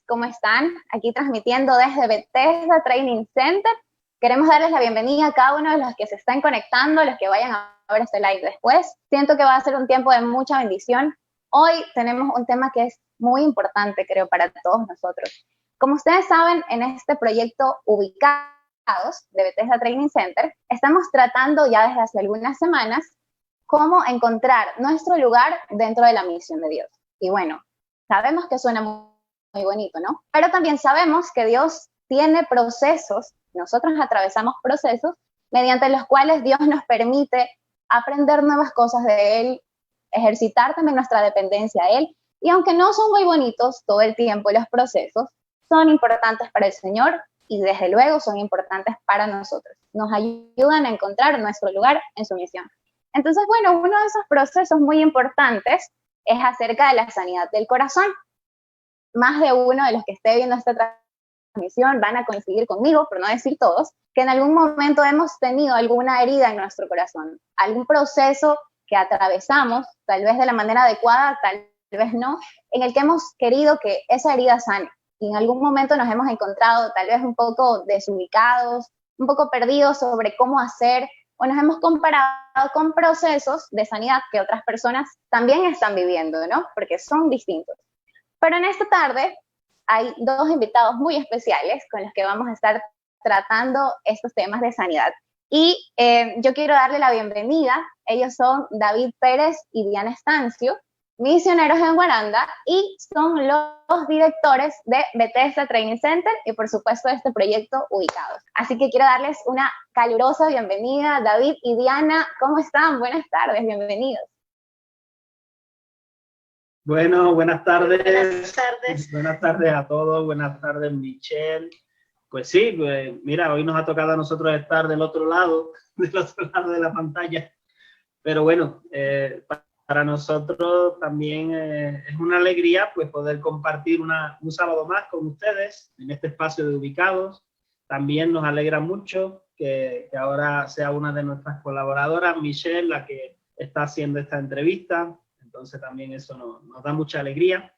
¿Cómo están? Aquí transmitiendo desde Bethesda Training Center. Queremos darles la bienvenida a cada uno de los que se están conectando, los que vayan a ver este live después. Siento que va a ser un tiempo de mucha bendición. Hoy tenemos un tema que es muy importante, creo, para todos nosotros. Como ustedes saben, en este proyecto Ubicados de Bethesda Training Center, estamos tratando ya desde hace algunas semanas cómo encontrar nuestro lugar dentro de la misión de Dios. Y bueno, sabemos que suena muy bonito, ¿no? Pero también sabemos que Dios tiene procesos, nosotros atravesamos procesos mediante los cuales Dios nos permite aprender nuevas cosas de Él, ejercitar también nuestra dependencia a Él, y aunque no son muy bonitos todo el tiempo los procesos, son importantes para el Señor y desde luego son importantes para nosotros. Nos ayudan a encontrar nuestro lugar en su misión. Entonces, bueno, uno de esos procesos muy importantes es acerca de la sanidad del corazón. Más de uno de los que esté viendo esta transmisión van a coincidir conmigo, por no decir todos, que en algún momento hemos tenido alguna herida en nuestro corazón, algún proceso que atravesamos, tal vez de la manera adecuada, tal vez no, en el que hemos querido que esa herida sane. Y en algún momento nos hemos encontrado tal vez un poco desubicados, un poco perdidos sobre cómo hacer, o nos hemos comparado con procesos de sanidad que otras personas también están viviendo, ¿no? Porque son distintos. Pero en esta tarde hay dos invitados muy especiales con los que vamos a estar tratando estos temas de sanidad. Y yo quiero darle la bienvenida. Ellos son David Pérez y Diana Estancio, misioneros en Guaranda, y son los directores de Bethesda Training Center y por supuesto de este proyecto Ubicados. Así que quiero darles una calurosa bienvenida. David y Diana, ¿cómo están? Buenas tardes, bienvenidos. Bueno, buenas tardes. Buenas tardes. Buenas tardes a todos. Buenas tardes, Michelle. Pues sí, pues mira, hoy nos ha tocado a nosotros estar del otro lado de la pantalla. Pero bueno, para nosotros también es una alegría pues poder compartir un sábado más con ustedes en este espacio de Ubicados. También nos alegra mucho que ahora sea una de nuestras colaboradoras, Michelle, la que está haciendo esta entrevista. Entonces también eso nos da mucha alegría.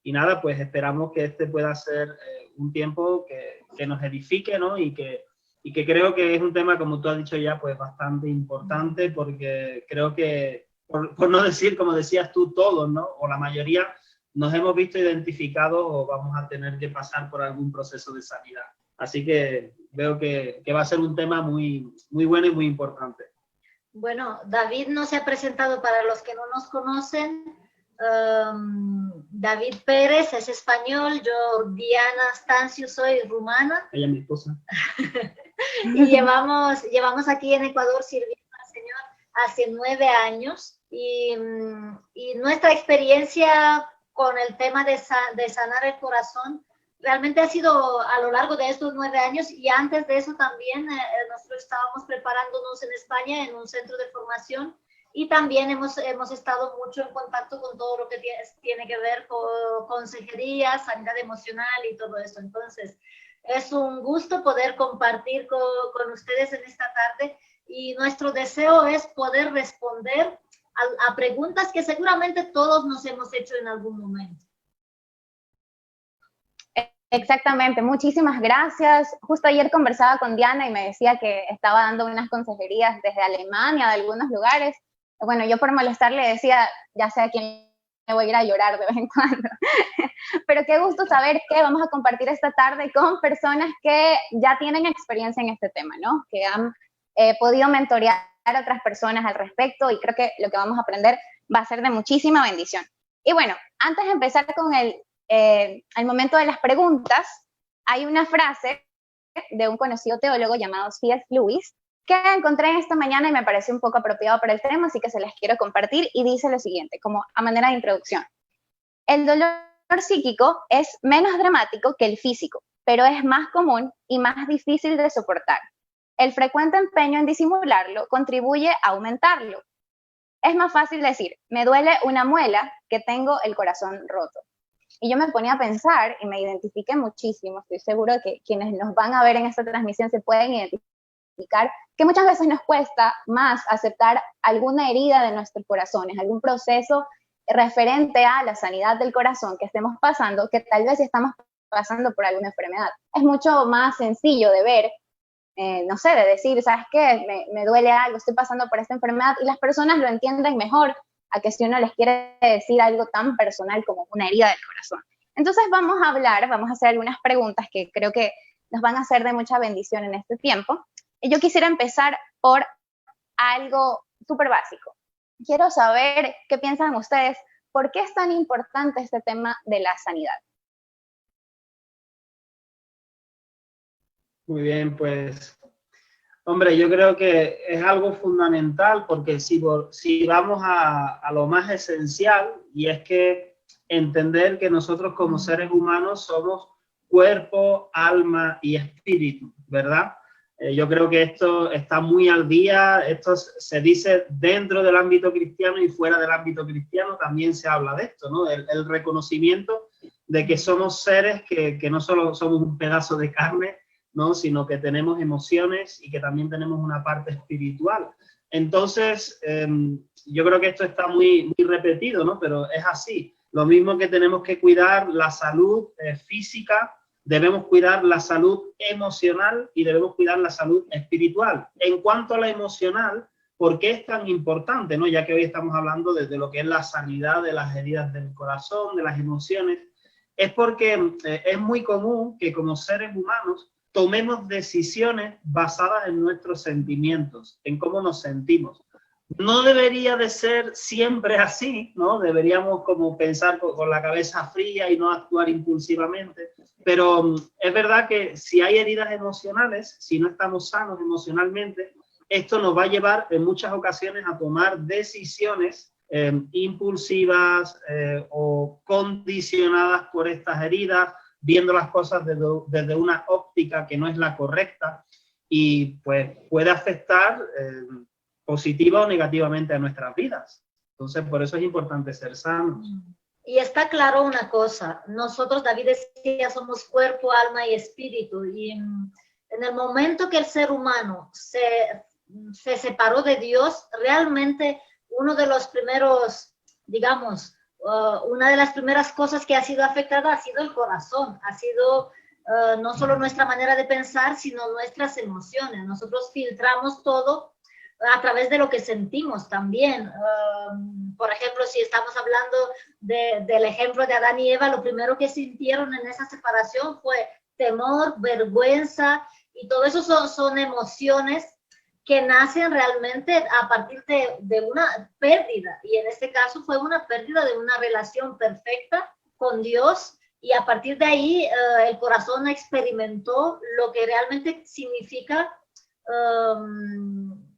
Y nada, pues esperamos que este pueda ser un tiempo que nos edifique, ¿no? Y que creo que es un tema, como tú has dicho ya, pues bastante importante, porque creo que, por no decir, como decías tú, todos, ¿no? O la mayoría nos hemos visto identificados o vamos a tener que pasar por algún proceso de sanidad. Así que veo que va a ser un tema muy, muy bueno y muy importante. Bueno, David no se ha presentado para los que no nos conocen. David Pérez es español, yo Diana Stancio soy rumana. Ella es mi esposa. Y llevamos aquí en Ecuador sirviendo al Señor hace 9 años. Y nuestra experiencia con el tema de sanar el corazón realmente ha sido a lo largo de estos 9 años, y antes de eso también nosotros estábamos preparándonos en España en un centro de formación, y también hemos estado mucho en contacto con todo lo que tiene que ver con consejería, sanidad emocional y todo eso. Entonces, es un gusto poder compartir con ustedes en esta tarde, y nuestro deseo es poder responder a preguntas que seguramente todos nos hemos hecho en algún momento. Exactamente, muchísimas gracias. Justo ayer conversaba con Diana y me decía que estaba dando unas consejerías desde Alemania, de algunos lugares. Bueno, yo por molestar le decía, ya sé a quién le voy a ir a llorar de vez en cuando. Pero qué gusto saber que vamos a compartir esta tarde con personas que ya tienen experiencia en este tema, ¿no? Que han podido mentorear a otras personas al respecto, y creo que lo que vamos a aprender va a ser de muchísima bendición. Y bueno, antes de empezar con al momento de las preguntas, hay una frase de un conocido teólogo llamado C.S. Lewis que encontré esta mañana y me pareció un poco apropiado para el tema, así que se las quiero compartir, y dice lo siguiente, como a manera de introducción: el dolor psíquico es menos dramático que el físico, pero es más común y más difícil de soportar. El frecuente empeño en disimularlo contribuye a aumentarlo. Es más fácil decir, me duele una muela, que tengo el corazón roto. Y yo me ponía a pensar y me identifiqué muchísimo. Estoy seguro que quienes nos van a ver en esta transmisión se pueden identificar, que muchas veces nos cuesta más aceptar alguna herida de nuestros corazones, algún proceso referente a la sanidad del corazón que estemos pasando, que tal vez estamos pasando por alguna enfermedad. Es mucho más sencillo de ver, no sé, de decir, ¿sabes qué? Me duele algo, estoy pasando por esta enfermedad, y las personas lo entienden mejor a que si uno les quiere decir algo tan personal como una herida del corazón. Entonces vamos a hacer algunas preguntas que creo que nos van a ser de mucha bendición en este tiempo. Y yo quisiera empezar por algo súper básico. Quiero saber qué piensan ustedes, ¿por qué es tan importante este tema de la sanidad? Muy bien, pues, hombre, yo creo que es algo fundamental porque si vamos a lo más esencial, y es que entender que nosotros como seres humanos somos cuerpo, alma y espíritu, ¿verdad? Yo creo que esto está muy al día, esto se dice dentro del ámbito cristiano y fuera del ámbito cristiano también se habla de esto, ¿no? El reconocimiento de que somos seres que no solo somos un pedazo de carne, ¿no? Sino que tenemos emociones y que también tenemos una parte espiritual. Entonces, yo creo que esto está muy repetido, ¿no? Pero es así. Lo mismo que tenemos que cuidar la salud física, debemos cuidar la salud emocional y debemos cuidar la salud espiritual. En cuanto a la emocional, ¿por qué es tan importante, ¿no? Ya que hoy estamos hablando de lo que es la sanidad de las heridas del corazón, de las emociones, es porque es muy común que como seres humanos tomemos decisiones basadas en nuestros sentimientos, en cómo nos sentimos. No debería de ser siempre así, ¿no? Deberíamos como pensar con la cabeza fría y no actuar impulsivamente, pero es verdad que si hay heridas emocionales, si no estamos sanos emocionalmente, esto nos va a llevar en muchas ocasiones a tomar decisiones impulsivas o condicionadas por estas heridas, viendo las cosas desde una óptica que no es la correcta y pues puede afectar positiva o negativamente a nuestras vidas. Entonces, por eso es importante ser sanos. Y está claro una cosa, nosotros, David decía, somos cuerpo, alma y espíritu, y en el momento que el ser humano se separó de Dios, realmente uno de los primeros, digamos, una de las primeras cosas que ha sido afectada ha sido el corazón, ha sido no solo nuestra manera de pensar, sino nuestras emociones. Nosotros filtramos todo a través de lo que sentimos también. Por ejemplo, si estamos hablando del ejemplo de Adán y Eva, lo primero que sintieron en esa separación fue temor, vergüenza, y todo eso son emociones que nacen realmente a partir de una pérdida, y en este caso fue una pérdida de una relación perfecta con Dios, y a partir de ahí el corazón experimentó lo que realmente significa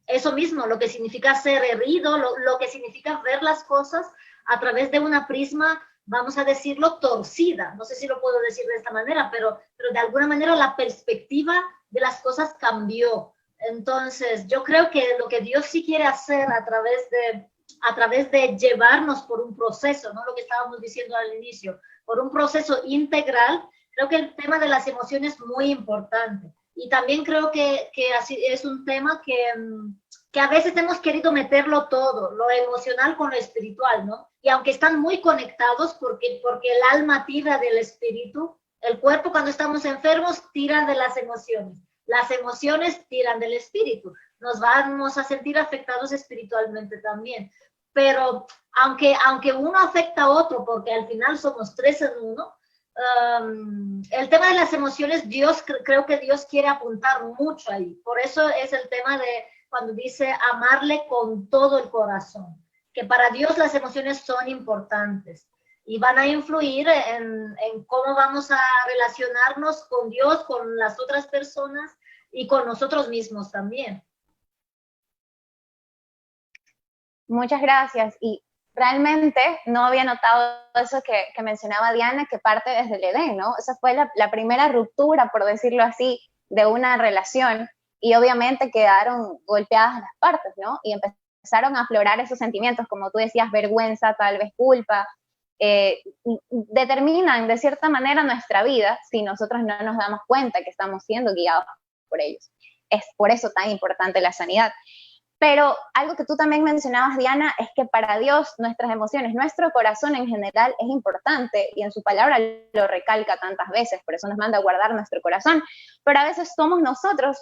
eso mismo, lo que significa ser herido, lo que significa ver las cosas a través de una prisma, vamos a decirlo, torcida. No sé si lo puedo decir de esta manera, pero de alguna manera la perspectiva de las cosas cambió. Entonces, yo creo que lo que Dios sí quiere hacer a través de llevarnos por un proceso, ¿no? Lo que estábamos diciendo al inicio, por un proceso integral, creo que el tema de las emociones es muy importante. Y también creo que así es un tema que a veces hemos querido meterlo todo, lo emocional con lo espiritual, ¿no? Y aunque están muy conectados, porque el alma tira del espíritu, el cuerpo cuando estamos enfermos tira de las emociones tiran del espíritu, nos vamos a sentir afectados espiritualmente también. Pero aunque uno afecta a otro, porque al final somos tres en uno, el tema de las emociones, creo que Dios quiere apuntar mucho ahí. Por eso es el tema de cuando dice amarle con todo el corazón, que para Dios las emociones son importantes y van a influir en cómo vamos a relacionarnos con Dios, con las otras personas y con nosotros mismos también. Muchas gracias. Y realmente no había notado eso que mencionaba Diana, que parte desde el Edén, ¿no? Esa fue la primera ruptura, por decirlo así, de una relación, y obviamente quedaron golpeadas las partes, ¿no? Y empezaron a aflorar esos sentimientos, como tú decías, vergüenza, tal vez culpa, determinan de cierta manera nuestra vida si nosotros no nos damos cuenta que estamos siendo guiados por ellos. Es por eso tan importante la sanidad. Pero algo que tú también mencionabas, Diana, es que para Dios nuestras emociones, nuestro corazón en general es importante y en su palabra lo recalca tantas veces, por eso nos manda a guardar nuestro corazón. Pero a veces somos nosotros,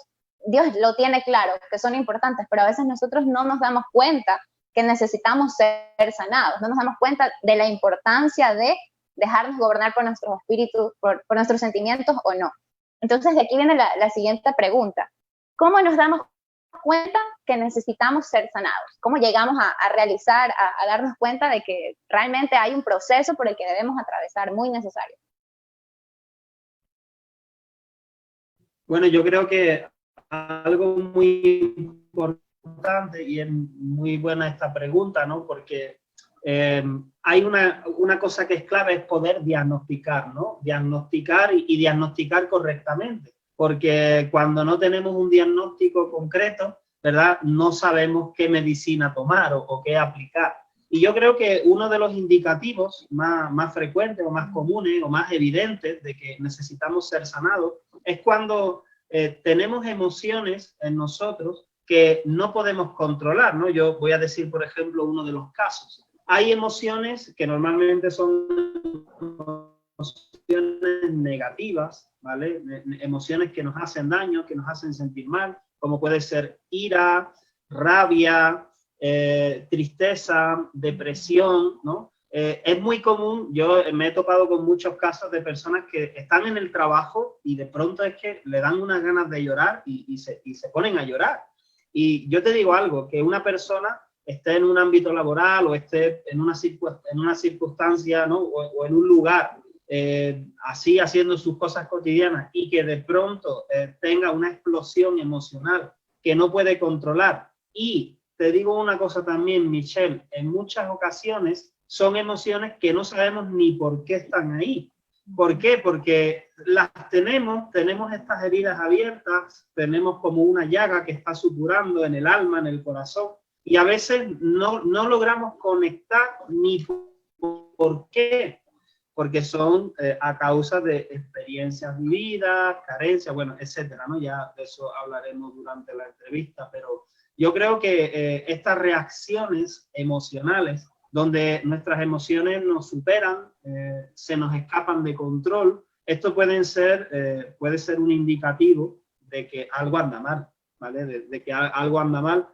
Dios lo tiene claro, que son importantes, pero a veces nosotros no nos damos cuenta que necesitamos ser sanados, no nos damos cuenta de la importancia de dejarnos gobernar por nuestros espíritus, por nuestros sentimientos o no. Entonces de aquí viene la siguiente pregunta. ¿Cómo nos damos cuenta que necesitamos ser sanados? ¿Cómo llegamos a realizar, a darnos cuenta de que realmente hay un proceso por el que debemos atravesar muy necesario? Bueno, yo creo que algo muy importante, y es muy buena esta pregunta, ¿no? Porque hay una cosa que es clave, es poder diagnosticar, ¿no? Diagnosticar y diagnosticar correctamente. Porque cuando no tenemos un diagnóstico concreto, ¿verdad? No sabemos qué medicina tomar o qué aplicar. Y yo creo que uno de los indicativos más frecuentes o más comunes o más evidentes de que necesitamos ser sanados es cuando tenemos emociones en nosotros que no podemos controlar, ¿no? Yo voy a decir, por ejemplo, uno de los casos. Hay emociones que normalmente son emociones negativas, ¿vale? Emociones que nos hacen daño, que nos hacen sentir mal, como puede ser ira, rabia, tristeza, depresión, ¿no? Es muy común, yo me he topado con muchos casos de personas que están en el trabajo y de pronto es que le dan unas ganas de llorar y se ponen a llorar. Y yo te digo algo, que una persona esté en un ámbito laboral o esté en una circunstancia, ¿no? o en un lugar así haciendo sus cosas cotidianas y que de pronto tenga una explosión emocional que no puede controlar. Y te digo una cosa también, Michelle, en muchas ocasiones son emociones que no sabemos ni por qué están ahí. ¿Por qué? Porque las tenemos estas heridas abiertas, tenemos como una llaga que está supurando en el alma, en el corazón, y a veces no logramos conectar ni por qué, porque son a causa de experiencias vividas, carencias, bueno, etcétera, ¿no? Ya de eso hablaremos durante la entrevista, pero yo creo que estas reacciones emocionales, donde nuestras emociones nos superan, se nos escapan de control, esto puede ser un indicativo de que algo anda mal, ¿vale? De que algo anda mal.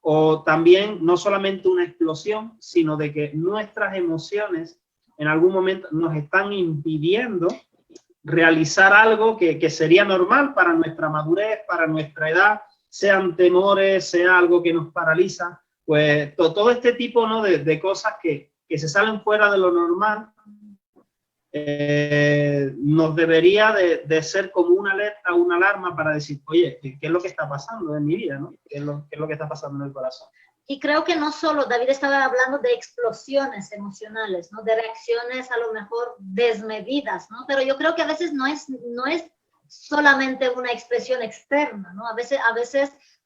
O también no solamente una explosión, sino de que nuestras emociones en algún momento nos están impidiendo realizar algo que sería normal para nuestra madurez, para nuestra edad, sean temores, sea algo que nos paraliza, pues todo este tipo, ¿no? de cosas que se salen fuera de lo normal, nos debería de ser como una alerta, una alarma para decir, oye, ¿qué es lo que está pasando en mi vida? ¿No? ¿Qué es lo que está pasando en el corazón? Y creo que no solo, David estaba hablando de explosiones emocionales, ¿no? De reacciones a lo mejor desmedidas, ¿no? Pero yo creo que a veces no es solamente una expresión externa, ¿no? A veces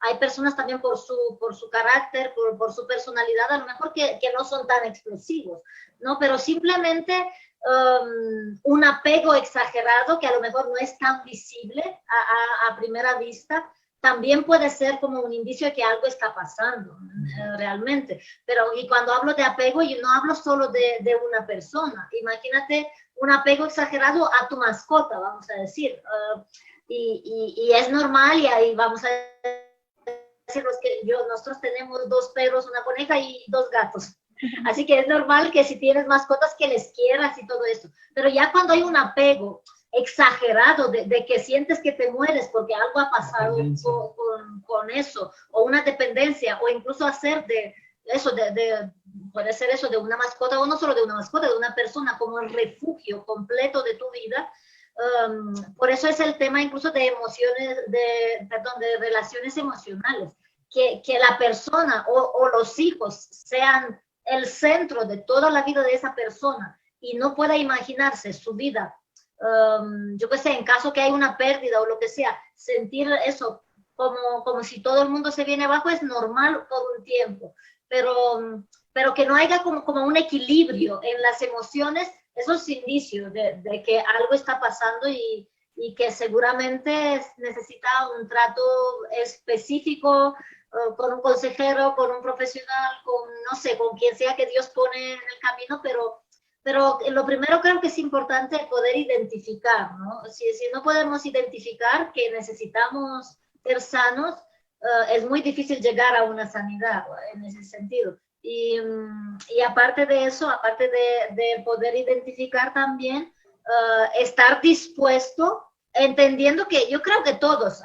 hay personas también por su carácter, por su personalidad, a lo mejor que no son tan explosivos, ¿no? Pero simplemente un apego exagerado que a lo mejor no es tan visible a primera vista, también puede ser como un indicio de que algo está pasando realmente. Pero y cuando hablo de apego, yo no hablo solo de una persona. Imagínate un apego exagerado a tu mascota, vamos a decir. Y es normal, y ahí vamos a decir nosotros tenemos 2 perros, una coneja y 2 gatos. Así que es normal que si tienes mascotas que les quieras y todo esto. Pero ya cuando hay un apego exagerado de que sientes que te mueres porque algo ha pasado con eso, o una dependencia, o incluso hacer de eso, puede ser eso de una mascota, o no solo de una mascota, de una persona como el refugio completo de tu vida. Por eso es el tema incluso de emociones, de relaciones emocionales, que la persona o los hijos sean el centro de toda la vida de esa persona y no pueda imaginarse su vida, yo qué sé, en caso que hay una pérdida o lo que sea, sentir eso como si todo el mundo se viene abajo es normal por un tiempo, pero que no haya como un equilibrio en las emociones, eso es indicio de que algo está pasando y que seguramente necesita un trato específico con un consejero, con un profesional, con, no sé, con quien sea que Dios pone en el camino, pero lo primero creo que es importante poder identificar, ¿no? Si no podemos identificar que necesitamos ser sanos, es muy difícil llegar a una sanidad en ese sentido. Y aparte de eso, aparte de poder identificar también, estar dispuesto, entendiendo que yo creo que todos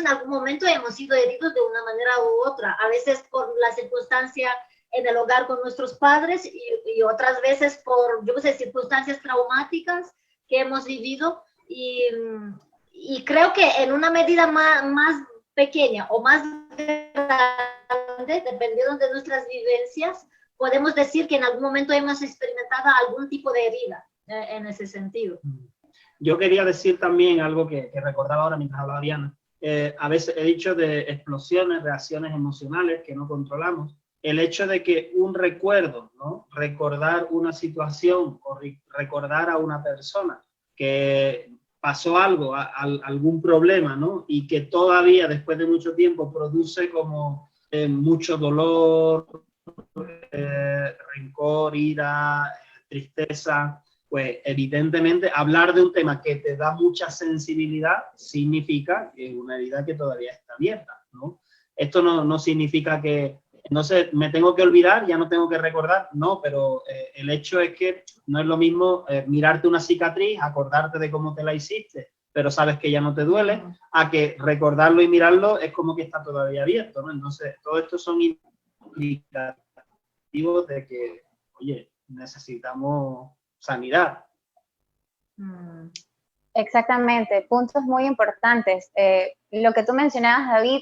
en algún momento hemos sido heridos de una manera u otra, a veces por la circunstancia en el hogar con nuestros padres y otras veces por, yo no sé, circunstancias traumáticas que hemos vivido y creo que en una medida más pequeña o más grande, dependiendo de nuestras vivencias, podemos decir que en algún momento hemos experimentado algún tipo de herida en ese sentido. Yo quería decir también algo que recordaba ahora mientras hablaba Diana. A veces he dicho de explosiones, reacciones emocionales que no controlamos. El hecho de que un recuerdo, ¿no? Recordar una situación o recordar a una persona que pasó algo, algún problema, ¿no? Y que todavía después de mucho tiempo produce como mucho dolor, rencor, ira, tristeza, pues evidentemente hablar de un tema que te da mucha sensibilidad significa que es una herida que todavía está abierta, ¿no? Esto no significa que, no sé, me tengo que olvidar, ya no tengo que recordar, no, pero el hecho es que no es lo mismo mirarte una cicatriz, acordarte de cómo te la hiciste, pero sabes que ya no te duele, a que recordarlo y mirarlo es como que está todavía abierto, ¿no? Entonces, todo esto son indicativos de que, oye, necesitamos sanidad. Exactamente, puntos muy importantes. Lo que tú mencionabas, David,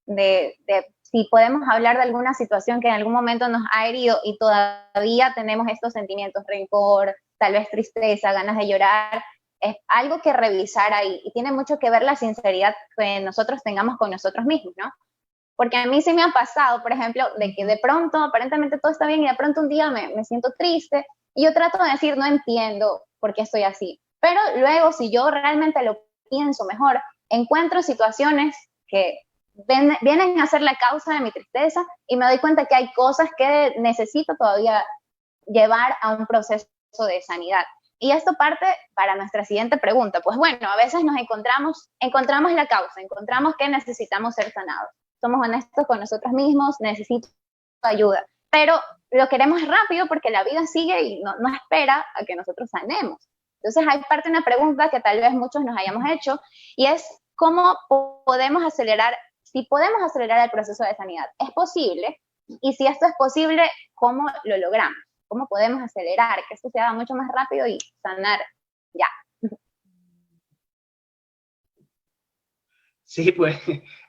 de si podemos hablar de alguna situación que en algún momento nos ha herido y todavía tenemos estos sentimientos, rencor, tal vez tristeza, ganas de llorar, es algo que revisar ahí y tiene mucho que ver la sinceridad que nosotros tengamos con nosotros mismos, ¿no? Porque a mí sí me ha pasado, por ejemplo, de que de pronto aparentemente todo está bien y de pronto un día me siento triste y yo trato de decir, no entiendo por qué estoy así. Pero luego, si yo realmente lo pienso mejor, encuentro situaciones que vienen a ser la causa de mi tristeza y me doy cuenta que hay cosas que necesito todavía llevar a un proceso de sanidad. Y esto parte para nuestra siguiente pregunta. Pues bueno, a veces nos encontramos la causa, encontramos que necesitamos ser sanados. Somos honestos con nosotros mismos, necesito ayuda. Pero lo queremos rápido porque la vida sigue y no espera a que nosotros sanemos. Entonces hay parte de una pregunta que tal vez muchos nos hayamos hecho y es ¿cómo podemos acelerar, si podemos acelerar el proceso de sanidad? ¿Es posible? Y si esto es posible, ¿cómo lo logramos? ¿Cómo podemos acelerar que esto se haga mucho más rápido y sanar ya? Sí, pues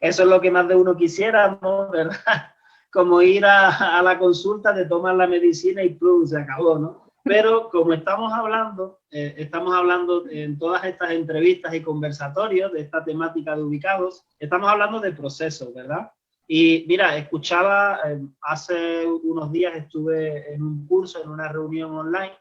eso es lo que más de uno quisiera, ¿no? ¿Verdad? Como ir a la consulta, te toman la medicina y ¡plum! Se acabó, ¿no? Pero como estamos hablando en todas estas entrevistas y conversatorios de esta temática de ubicados, estamos hablando de procesos, ¿verdad? Y mira, escuchaba, hace unos días estuve en un curso, en una reunión online,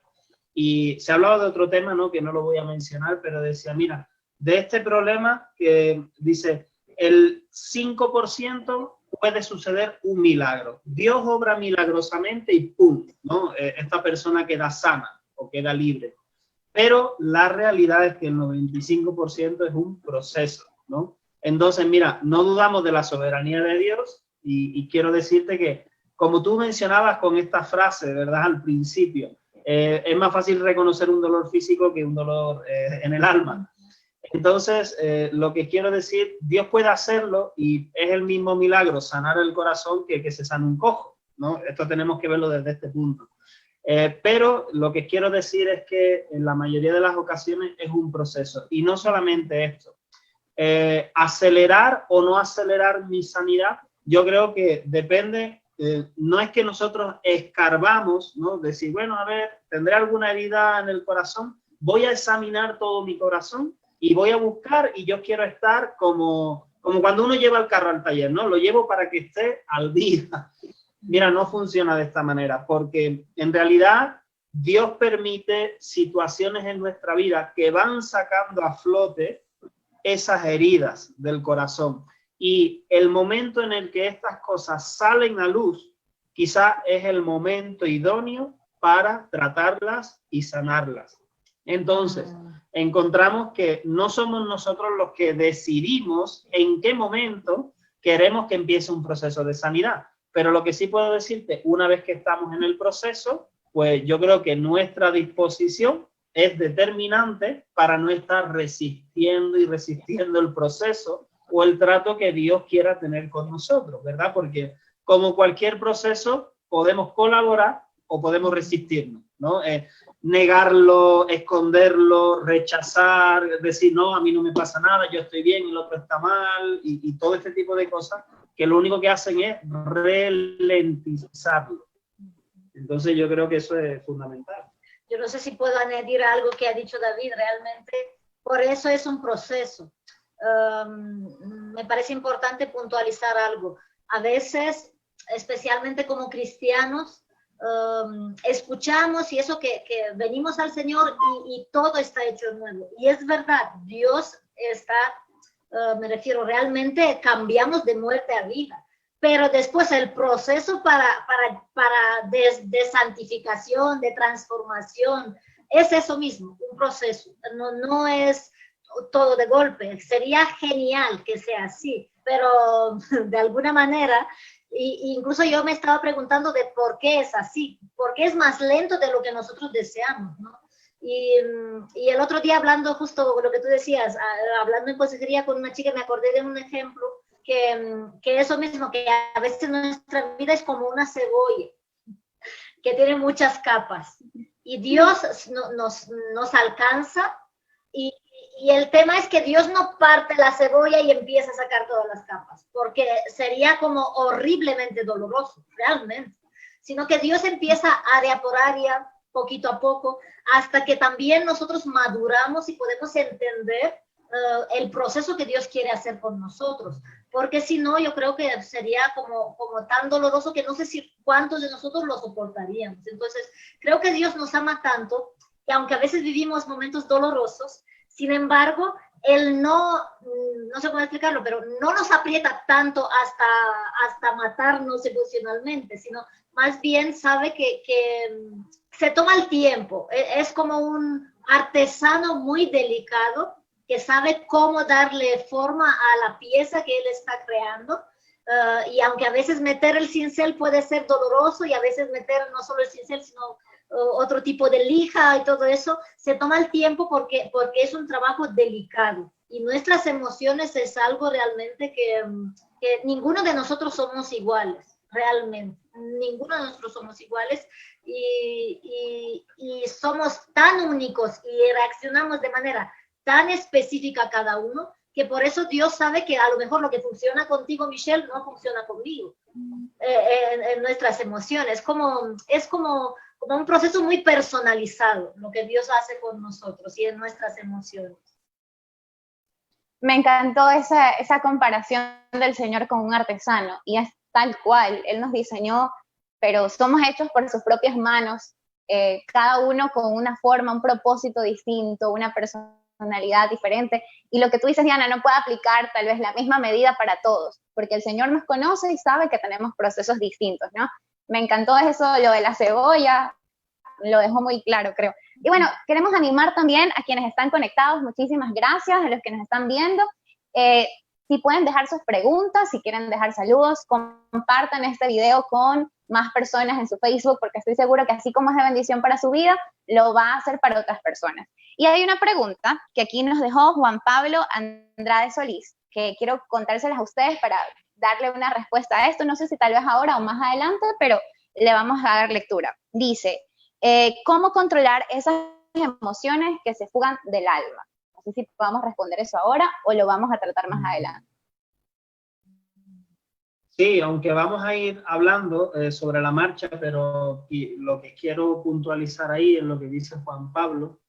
y se hablaba de otro tema, ¿no? Que no lo voy a mencionar, pero decía, mira, de este problema que dice, el 5% puede suceder un milagro. Dios obra milagrosamente y ¡pum! ¿No? Esta persona queda sana o queda libre. Pero la realidad es que el 95% es un proceso, ¿no? Entonces, mira, no dudamos de la soberanía de Dios y quiero decirte que, como tú mencionabas con esta frase, ¿verdad? Al principio, es más fácil reconocer un dolor físico que un dolor en el alma. Entonces, lo que quiero decir, Dios puede hacerlo y es el mismo milagro sanar el corazón que se sana un cojo, ¿no? Esto tenemos que verlo desde este punto. Pero lo que quiero decir es que en la mayoría de las ocasiones es un proceso. Y no solamente esto. Acelerar o no acelerar mi sanidad, yo creo que depende, no es que nosotros escarbamos, ¿no? Decir, bueno, a ver, ¿tendré alguna herida en el corazón? Voy a examinar todo mi corazón y voy a buscar y yo quiero estar como cuando uno lleva el carro al taller, ¿no? Lo llevo para que esté al día. Mira, no funciona de esta manera porque en realidad Dios permite situaciones en nuestra vida que van sacando a flote esas heridas del corazón. Y el momento en el que estas cosas salen a luz, quizá es el momento idóneo para tratarlas y sanarlas. Entonces, encontramos que no somos nosotros los que decidimos en qué momento queremos que empiece un proceso de sanidad. Pero lo que sí puedo decirte, una vez que estamos en el proceso, pues yo creo que nuestra disposición es determinante para no estar resistiendo y resistiendo el proceso o el trato que Dios quiera tener con nosotros, ¿verdad? Porque como cualquier proceso, podemos colaborar o podemos resistirnos, ¿no? Negarlo, esconderlo, rechazar, decir, no, a mí no me pasa nada, yo estoy bien, el otro está mal, y todo este tipo de cosas que lo único que hacen es ralentizarlo. Entonces yo creo que eso es fundamental. Yo no sé si puedo añadir algo que ha dicho David, realmente por eso es un proceso. Me parece importante puntualizar algo. A veces, especialmente como cristianos, escuchamos y eso que venimos al Señor y todo está hecho nuevo. Y es verdad, Dios está, me refiero, realmente cambiamos de muerte a vida. Pero después el proceso para de santificación, de transformación, es eso mismo, un proceso. No es todo de golpe. Sería genial que sea así, pero de alguna manera, incluso yo me estaba preguntando de por qué es así, por qué es más lento de lo que nosotros deseamos, ¿no? Y el otro día hablando justo lo que tú decías, hablando en consejería con una chica, me acordé de un ejemplo que eso mismo, que a veces nuestra vida es como una cebolla, que tiene muchas capas, y Dios nos alcanza, y el tema es que Dios no parte la cebolla y empieza a sacar todas las capas, porque sería como horriblemente doloroso, realmente, sino que Dios empieza área por área, poquito a poco, hasta que también nosotros maduramos y podemos entender el proceso que Dios quiere hacer con nosotros, porque si no, yo creo que sería como tan doloroso que no sé si cuántos de nosotros lo soportaríamos. Entonces, creo que Dios nos ama tanto que aunque a veces vivimos momentos dolorosos, sin embargo, Él no sé cómo explicarlo, pero no nos aprieta tanto hasta matarnos emocionalmente, sino más bien sabe que se toma el tiempo. Es como un artesano muy delicado que sabe cómo darle forma a la pieza que él está creando. Y aunque a veces meter el cincel puede ser doloroso y a veces meter no solo el cincel, sino otro tipo de lija y todo eso, se toma el tiempo porque es un trabajo delicado. Y nuestras emociones es algo realmente que ninguno de nosotros somos iguales, realmente. Ninguno de nosotros somos iguales y somos tan únicos y reaccionamos de manera tan específica cada uno, que por eso Dios sabe que a lo mejor lo que funciona contigo, Michelle, no funciona conmigo. En nuestras emociones. Es como un proceso muy personalizado, lo que Dios hace con nosotros y en nuestras emociones. Me encantó esa comparación del Señor con un artesano, y es tal cual. Él nos diseñó, pero somos hechos por sus propias manos, cada uno con una forma, un propósito distinto, una personalidad diferente, y lo que tú dices, Diana, no puede aplicar tal vez la misma medida para todos, porque el Señor nos conoce y sabe que tenemos procesos distintos, ¿no? Me encantó eso, lo de la cebolla, lo dejó muy claro, creo. Y bueno, queremos animar también a quienes están conectados, muchísimas gracias a los que nos están viendo. Si pueden dejar sus preguntas, si quieren dejar saludos, compartan este video con más personas en su Facebook, porque estoy segura que así como es de bendición para su vida, lo va a hacer para otras personas. Y hay una pregunta que aquí nos dejó Juan Pablo Andrade Solís, que quiero contárselas a ustedes para darle una respuesta a esto. No sé si tal vez ahora o más adelante, pero le vamos a dar lectura. Dice, ¿cómo controlar esas emociones que se fugan del alma? No sé si podamos responder eso ahora o lo vamos a tratar más adelante. Sí, aunque vamos a ir hablando sobre la marcha, pero lo que quiero puntualizar ahí es lo que dice Juan Pablo.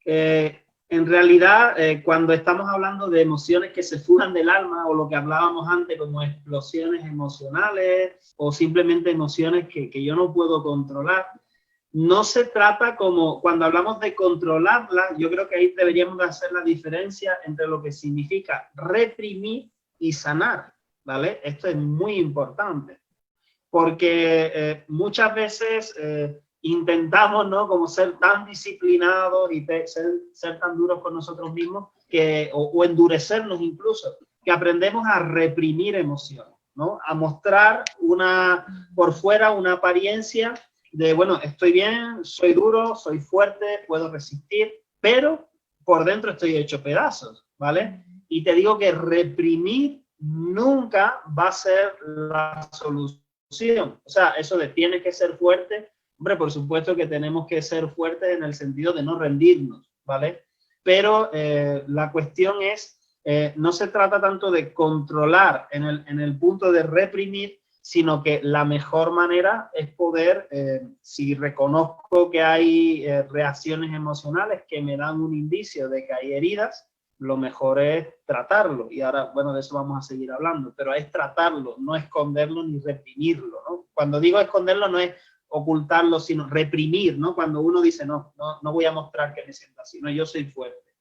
En realidad, cuando estamos hablando de emociones que se fugan del alma, o lo que hablábamos antes como explosiones emocionales, o simplemente emociones que yo no puedo controlar, no se trata como, cuando hablamos de controlarlas, yo creo que ahí deberíamos hacer la diferencia entre lo que significa reprimir y sanar, ¿vale? Esto es muy importante, porque muchas veces intentamos, ¿no? Como ser tan disciplinados y ser tan duros con nosotros mismos o endurecernos incluso, que aprendemos a reprimir emociones, ¿no? A mostrar por fuera una apariencia de, bueno, estoy bien, soy duro, soy fuerte, puedo resistir, pero por dentro estoy hecho pedazos, ¿vale? Y te digo que reprimir nunca va a ser la solución. O sea, eso de tienes que ser fuerte, hombre, por supuesto que tenemos que ser fuertes en el sentido de no rendirnos, ¿vale? Pero la cuestión es, no se trata tanto de controlar en el punto de reprimir, sino que la mejor manera es poder, si reconozco que hay reacciones emocionales que me dan un indicio de que hay heridas, lo mejor es tratarlo. Y ahora, bueno, de eso vamos a seguir hablando, pero es tratarlo, no esconderlo ni reprimirlo, ¿no? Cuando digo esconderlo no es ocultarlo, sino reprimir, ¿no? Cuando uno dice, no voy a mostrar que me siento así, no, yo soy fuerte.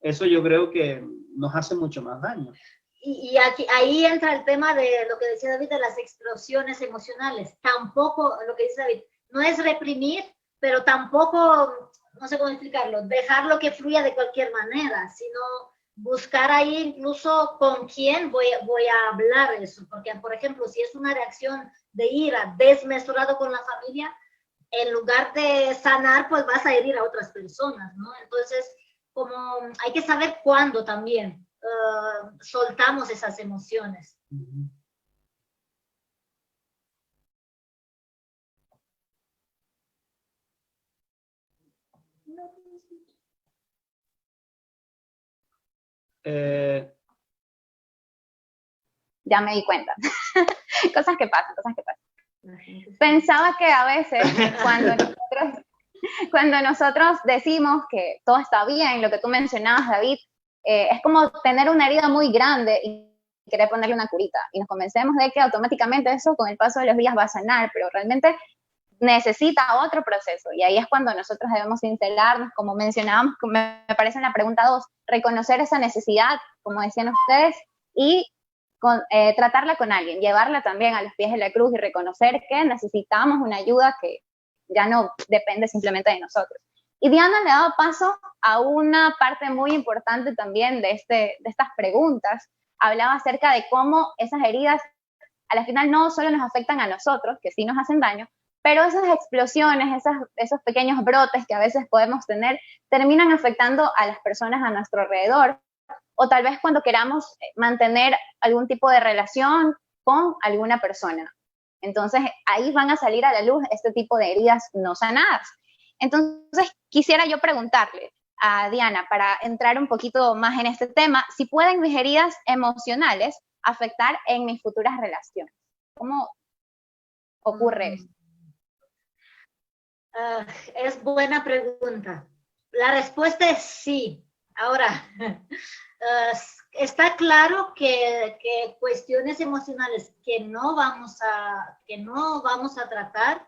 Eso yo creo que nos hace mucho más daño. Y ahí entra el tema de lo que decía David, de las explosiones emocionales. Tampoco, lo que dice David, no es reprimir, pero tampoco, no sé cómo explicarlo, dejarlo que fluya de cualquier manera, sino buscar ahí incluso con quién voy a hablar eso. Porque, por ejemplo, si es una reacción de ira desmesurado con la familia, en lugar de sanar, pues vas a herir a otras personas, ¿no? Entonces, como hay que saber cuándo también soltamos esas emociones. Ya me di cuenta. Cosas que pasan. Pensaba que a veces cuando nosotros decimos que todo está bien, lo que tú mencionabas, David, es como tener una herida muy grande y querer ponerle una curita. Y nos convencemos de que automáticamente eso con el paso de los días va a sanar, pero realmente necesita otro proceso. Y ahí es cuando nosotros debemos sincerarnos, como mencionábamos, me parece en la pregunta 2, reconocer esa necesidad, como decían ustedes, y tratarla con alguien, llevarla también a los pies de la cruz y reconocer que necesitamos una ayuda que ya no depende simplemente de nosotros. Y Diana le daba paso a una parte muy importante también de estas preguntas. Hablaba acerca de cómo esas heridas a la final no solo nos afectan a nosotros, que sí nos hacen daño, pero esas explosiones, esos pequeños brotes que a veces podemos tener, terminan afectando a las personas a nuestro alrededor, o tal vez cuando queramos mantener algún tipo de relación con alguna persona. Entonces, ahí van a salir a la luz este tipo de heridas no sanadas. Entonces, quisiera yo preguntarle a Diana, para entrar un poquito más en este tema, si pueden mis heridas emocionales afectar en mis futuras relaciones. ¿Cómo ocurre esto? Es buena pregunta. La respuesta es sí. Ahora, está claro que cuestiones emocionales que no vamos a tratar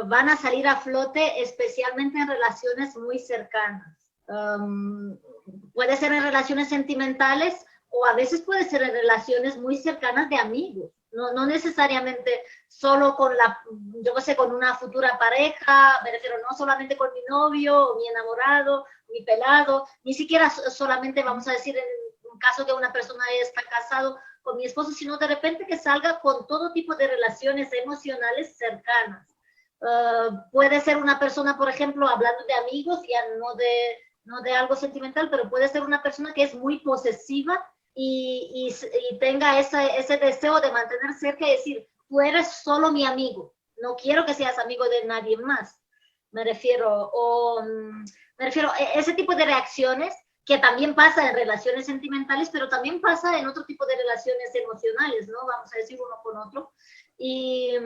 van a salir a flote, especialmente en relaciones muy cercanas. Puede ser en relaciones sentimentales o a veces puede ser en relaciones muy cercanas de amigos. No necesariamente solo con con una futura pareja, me refiero no solamente con mi novio, o mi enamorado, mi pelado, ni siquiera solamente vamos a decir en un caso que una persona está casado con mi esposo, sino de repente que salga con todo tipo de relaciones emocionales cercanas. Puede ser una persona, por ejemplo, hablando de amigos, ya no de algo sentimental, pero puede ser una persona que es muy posesiva y tenga ese deseo de mantener cerca y decir, tú eres solo mi amigo, no quiero que seas amigo de nadie más. Me refiero a ese tipo de reacciones que también pasa en relaciones sentimentales, pero también pasa en otro tipo de relaciones emocionales, ¿no? Vamos a decir uno con otro. Y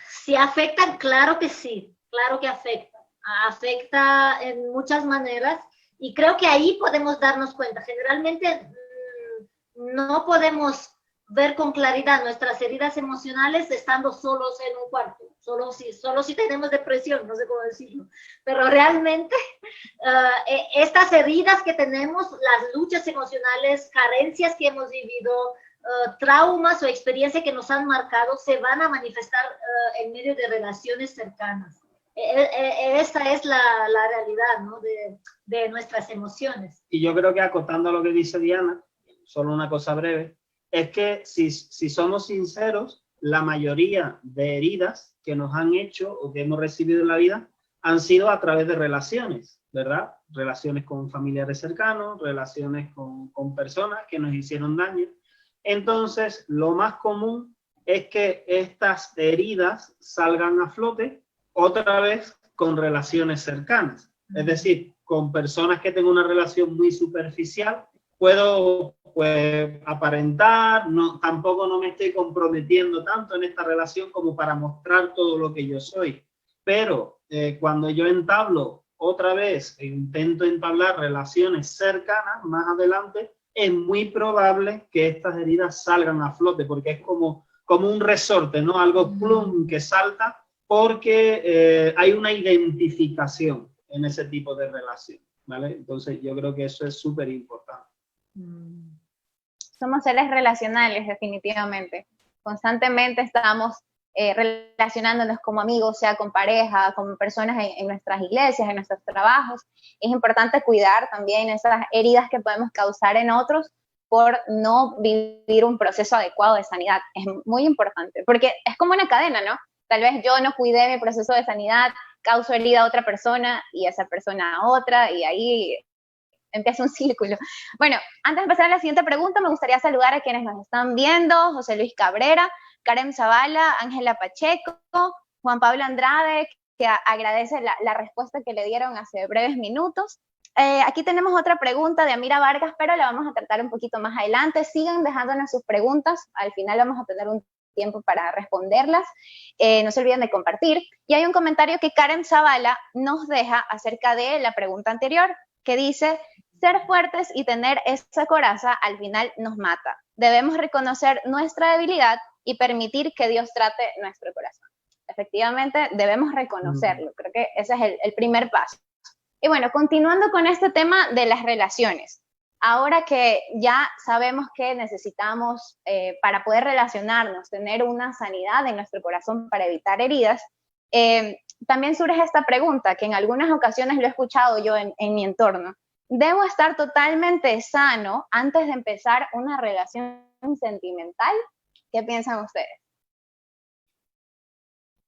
si afectan, claro que sí, claro que afecta. Afecta en muchas maneras. Y creo que ahí podemos darnos cuenta. Generalmente no podemos ver con claridad nuestras heridas emocionales estando solos en un cuarto. solo si tenemos depresión, no sé cómo decirlo, pero realmente estas heridas que tenemos, las luchas emocionales, carencias que hemos vivido, traumas o experiencias que nos han marcado, se van a manifestar en medio de relaciones cercanas. Esta es la realidad, ¿no? de nuestras emociones. Y yo creo que acotando a lo que dice Diana, solo una cosa breve, es que si somos sinceros, la mayoría de heridas que nos han hecho o que hemos recibido en la vida han sido a través de relaciones, ¿verdad? Relaciones con familiares cercanos, relaciones con personas que nos hicieron daño. Entonces, lo más común es que estas heridas salgan a flote otra vez con relaciones cercanas. Es decir, con personas que tengo una relación muy superficial, puedo aparentar, tampoco no me estoy comprometiendo tanto en esta relación como para mostrar todo lo que yo soy. Pero cuando yo entablo otra vez, intento entablar relaciones cercanas más adelante, es muy probable que estas heridas salgan a flote, porque es como un resorte, ¿no? Algo plum que salta, porque hay una identificación en ese tipo de relación, ¿vale? Entonces yo creo que eso es súper importante. Somos seres relacionales, definitivamente. Constantemente estamos relacionándonos como amigos, sea con pareja, con personas en nuestras iglesias, en nuestros trabajos. Es importante cuidar también esas heridas que podemos causar en otros por no vivir un proceso adecuado de sanidad. Es muy importante, porque es como una cadena, ¿no? Tal vez yo no cuidé mi proceso de sanidad, causo herida a otra persona y esa persona a otra, y ahí empieza un círculo. Bueno, antes de empezar a la siguiente pregunta, me gustaría saludar a quienes nos están viendo: José Luis Cabrera, Karen Zavala, Ángela Pacheco, Juan Pablo Andrade, que agradece la respuesta que le dieron hace breves minutos. Aquí tenemos otra pregunta de Amira Vargas, pero la vamos a tratar un poquito más adelante. Sigan dejándonos sus preguntas, al final vamos a tener un tiempo para responderlas. No se olviden de compartir. Y hay un comentario que Karen Zavala nos deja acerca de la pregunta anterior, que dice: ser fuertes y tener esa coraza al final nos mata. Debemos reconocer nuestra debilidad y permitir que Dios trate nuestro corazón. Efectivamente, debemos reconocerlo. Creo que ese es el primer paso. Y bueno, continuando con este tema de las relaciones. Ahora que ya sabemos que necesitamos, para poder relacionarnos, tener una sanidad en nuestro corazón para evitar heridas, también surge esta pregunta, que en algunas ocasiones lo he escuchado yo en mi entorno. ¿Debo estar totalmente sano antes de empezar una relación sentimental? ¿Qué piensan ustedes?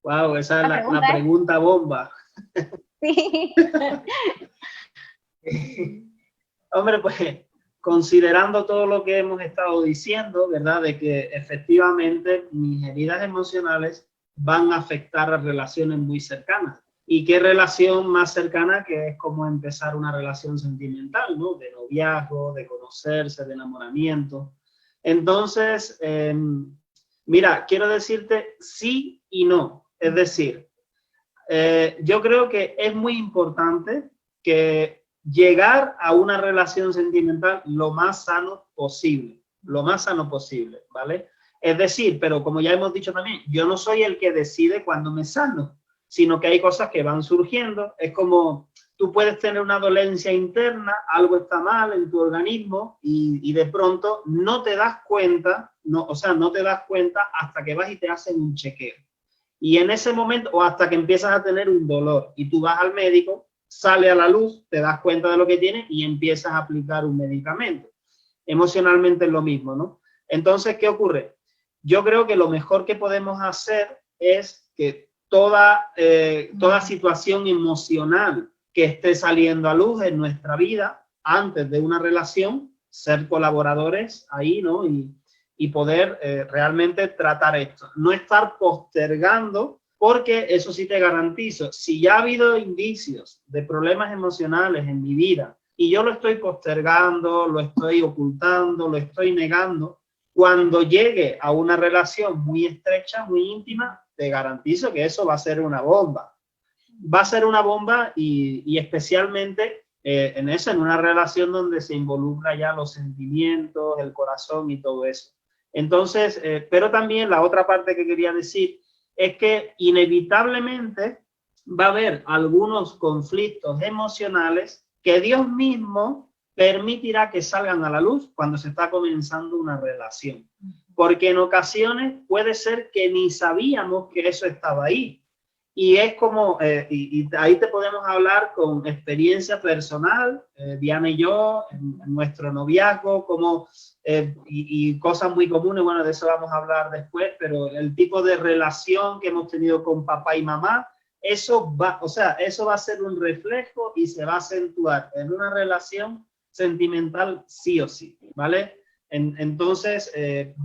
Wow, esa es la pregunta bomba. Sí. Hombre, pues considerando todo lo que hemos estado diciendo, ¿verdad? De que efectivamente mis heridas emocionales van a afectar a relaciones muy cercanas. ¿Y qué relación más cercana que es como empezar una relación sentimental, ¿no? De noviazgo, de conocerse, de enamoramiento. Entonces, mira, quiero decirte sí y no. Es decir, yo creo que es muy importante que llegar a una relación sentimental lo más sano posible, ¿vale? Es decir, pero como ya hemos dicho también, yo no soy el que decide cuándo me sano, sino que hay cosas que van surgiendo. Es como tú puedes tener una dolencia interna, algo está mal en tu organismo y de pronto no te das cuenta, no te das cuenta hasta que vas y te hacen un chequeo. Y en ese momento, o hasta que empiezas a tener un dolor y tú vas al médico, sale a la luz, te das cuenta de lo que tienes y empiezas a aplicar un medicamento. Emocionalmente es lo mismo, ¿no? Entonces, ¿qué ocurre? Yo creo que lo mejor que podemos hacer es que toda situación emocional que esté saliendo a luz en nuestra vida antes de una relación, ser colaboradores ahí, ¿no? Y poder realmente tratar esto. No estar postergando, porque eso sí te garantizo, si ya ha habido indicios de problemas emocionales en mi vida y yo lo estoy postergando, lo estoy ocultando, lo estoy negando, cuando llegue a una relación muy estrecha, muy íntima, te garantizo que eso va a ser una bomba. Va a ser una bomba y especialmente en una relación donde se involucra ya los sentimientos, el corazón y todo eso. Entonces, pero también la otra parte que quería decir es que inevitablemente va a haber algunos conflictos emocionales que Dios mismo permitirá que salgan a la luz cuando se está comenzando una relación. Porque en ocasiones puede ser que ni sabíamos que eso estaba ahí. Y es como, y ahí te podemos hablar con experiencia personal, Diana y yo, en nuestro noviazgo, como, y cosas muy comunes, bueno, de eso vamos a hablar después, pero el tipo de relación que hemos tenido con papá y mamá, eso va, o sea, eso va a ser un reflejo y se va a acentuar en una relación sentimental sí o sí, ¿vale? Entonces,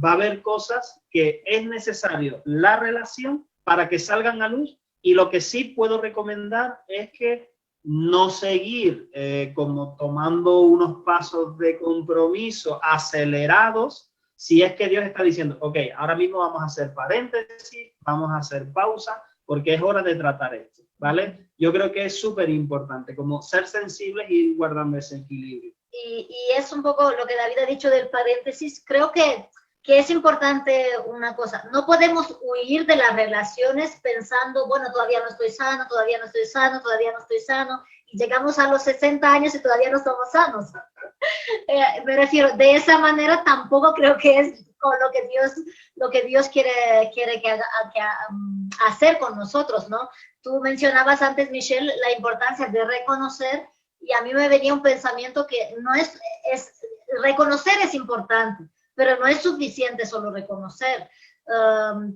va a haber cosas que es necesario la relación para que salgan a luz. Y lo que sí puedo recomendar es que no seguir como tomando unos pasos de compromiso acelerados si es que Dios está diciendo, ok, ahora mismo vamos a hacer paréntesis, vamos a hacer pausa, porque es hora de tratar esto, ¿vale? Yo creo que es súper importante, como ser sensibles y ir guardando ese equilibrio. Y es un poco lo que David ha dicho del paréntesis. Creo que es importante una cosa, no podemos huir de las relaciones pensando, bueno, todavía no estoy sano, todavía no estoy sano, todavía no estoy sano, y llegamos a los 60 años y todavía no estamos sanos. Me refiero, de esa manera tampoco creo que es con lo que Dios quiere que hacer con nosotros, ¿no? Tú mencionabas antes, Michelle, la importancia de reconocer, y a mí me venía un pensamiento que no es reconocer es importante, pero no es suficiente solo reconocer.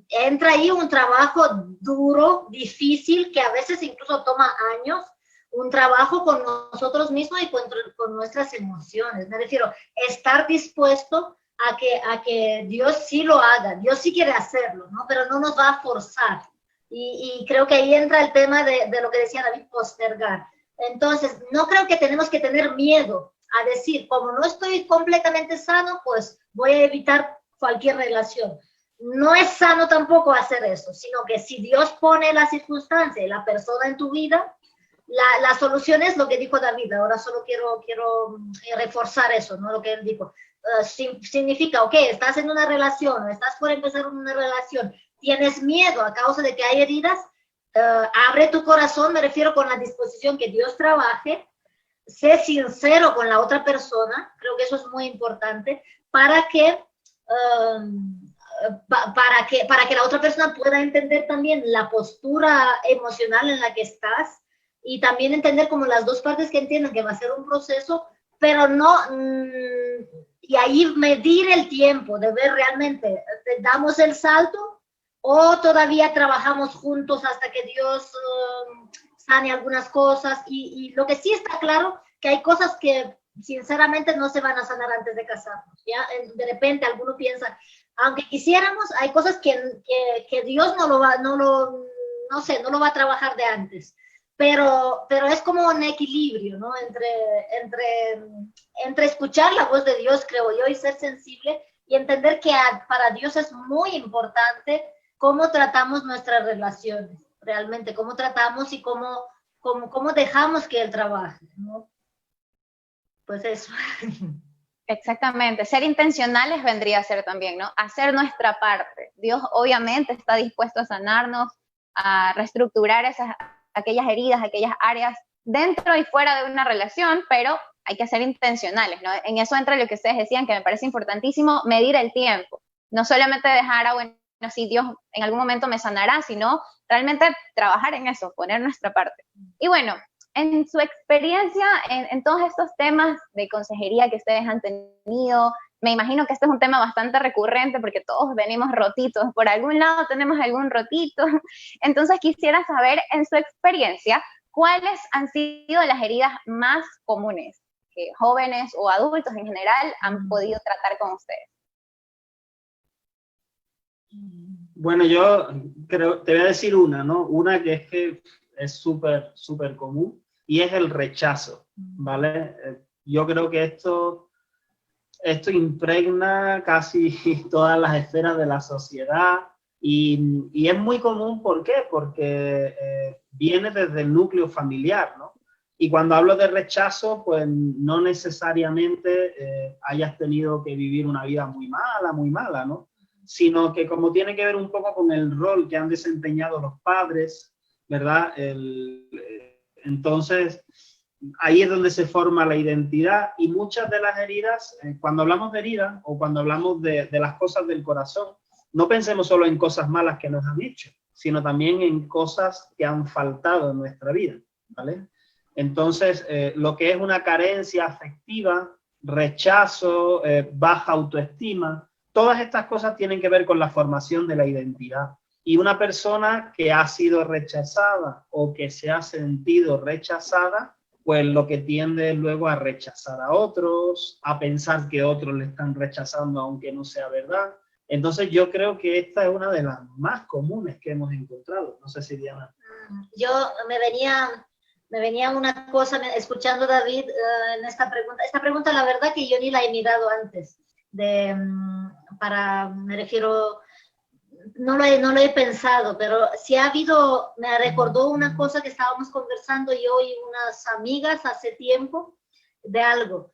Entra ahí un trabajo duro, difícil, que a veces incluso toma años, un trabajo con nosotros mismos y con nuestras emociones. Me refiero, estar dispuesto a que Dios sí lo haga, Dios sí quiere hacerlo, ¿no? Pero no nos va a forzar. Y creo que ahí entra el tema de lo que decía David, postergar. Entonces, no creo que tenemos que tener miedo a decir, como no estoy completamente sano, pues voy a evitar cualquier relación. No es sano tampoco hacer eso, sino que si Dios pone la circunstancia y la persona en tu vida, la solución es lo que dijo David. Ahora solo quiero reforzar eso, ¿no? Lo que él dijo. Significa, ok, estás en una relación, o estás por empezar una relación, tienes miedo a causa de que hay heridas, abre tu corazón, me refiero con la disposición que Dios trabaje, sé sincero con la otra persona, creo que eso es muy importante, para que la otra persona pueda entender también la postura emocional en la que estás y también entender como las dos partes que entiendan que va a ser un proceso, pero no, y ahí medir el tiempo de ver realmente, damos el salto o todavía trabajamos juntos hasta que Dios sane algunas cosas y lo que sí está claro, que hay cosas que sinceramente no se van a sanar antes de casarnos, ¿ya? De repente alguno piensa, aunque quisiéramos, hay cosas que Dios no lo va a trabajar de antes, pero es como un equilibrio, ¿no? Entre escuchar la voz de Dios, creo yo, y ser sensible y entender que para Dios es muy importante cómo tratamos nuestras relaciones, realmente, cómo tratamos y cómo dejamos que Él trabaje, ¿no? Pues eso. Exactamente, ser intencionales vendría a ser también, ¿no? Hacer nuestra parte. Dios obviamente está dispuesto a sanarnos, a reestructurar aquellas heridas, aquellas áreas dentro y fuera de una relación, pero hay que ser intencionales, ¿no? En eso entra lo que ustedes decían, que me parece importantísimo, medir el tiempo. No solamente dejar, bueno, si Dios en algún momento me sanará, sino realmente trabajar en eso, poner nuestra parte. Y bueno, en su experiencia en todos estos temas de consejería que ustedes han tenido, me imagino que este es un tema bastante recurrente porque todos venimos rotitos, por algún lado tenemos algún rotito, entonces quisiera saber en su experiencia, ¿cuáles han sido las heridas más comunes que jóvenes o adultos en general han podido tratar con ustedes? Bueno, yo creo, te voy a decir una, ¿no? Una que es súper, súper común y es el rechazo, ¿vale? Yo creo que esto impregna casi todas las esferas de la sociedad y es muy común, ¿por qué? Porque viene desde el núcleo familiar, ¿no? Y cuando hablo de rechazo, pues no necesariamente hayas tenido que vivir una vida muy mala, ¿no? sino que como tiene que ver un poco con el rol que han desempeñado los padres, ¿verdad? Entonces, ahí es donde se forma la identidad, y muchas de las heridas, cuando hablamos de heridas o cuando hablamos de las cosas del corazón, no pensemos solo en cosas malas que nos han hecho, sino también en cosas que han faltado en nuestra vida, ¿vale? Entonces, lo que es una carencia afectiva, rechazo, baja autoestima, todas estas cosas tienen que ver con la formación de la identidad. Y una persona que ha sido rechazada o que se ha sentido rechazada, pues lo que tiende luego a rechazar a otros, a pensar que otros le están rechazando aunque no sea verdad. Entonces yo creo que esta es una de las más comunes que hemos encontrado. No sé si Diana. Yo me venía una cosa escuchando a David en esta pregunta. Esta pregunta la verdad que yo ni la he mirado antes. Me refiero, no lo he pensado, pero sí ha habido, me recordó una cosa que estábamos conversando yo y unas amigas hace tiempo de algo.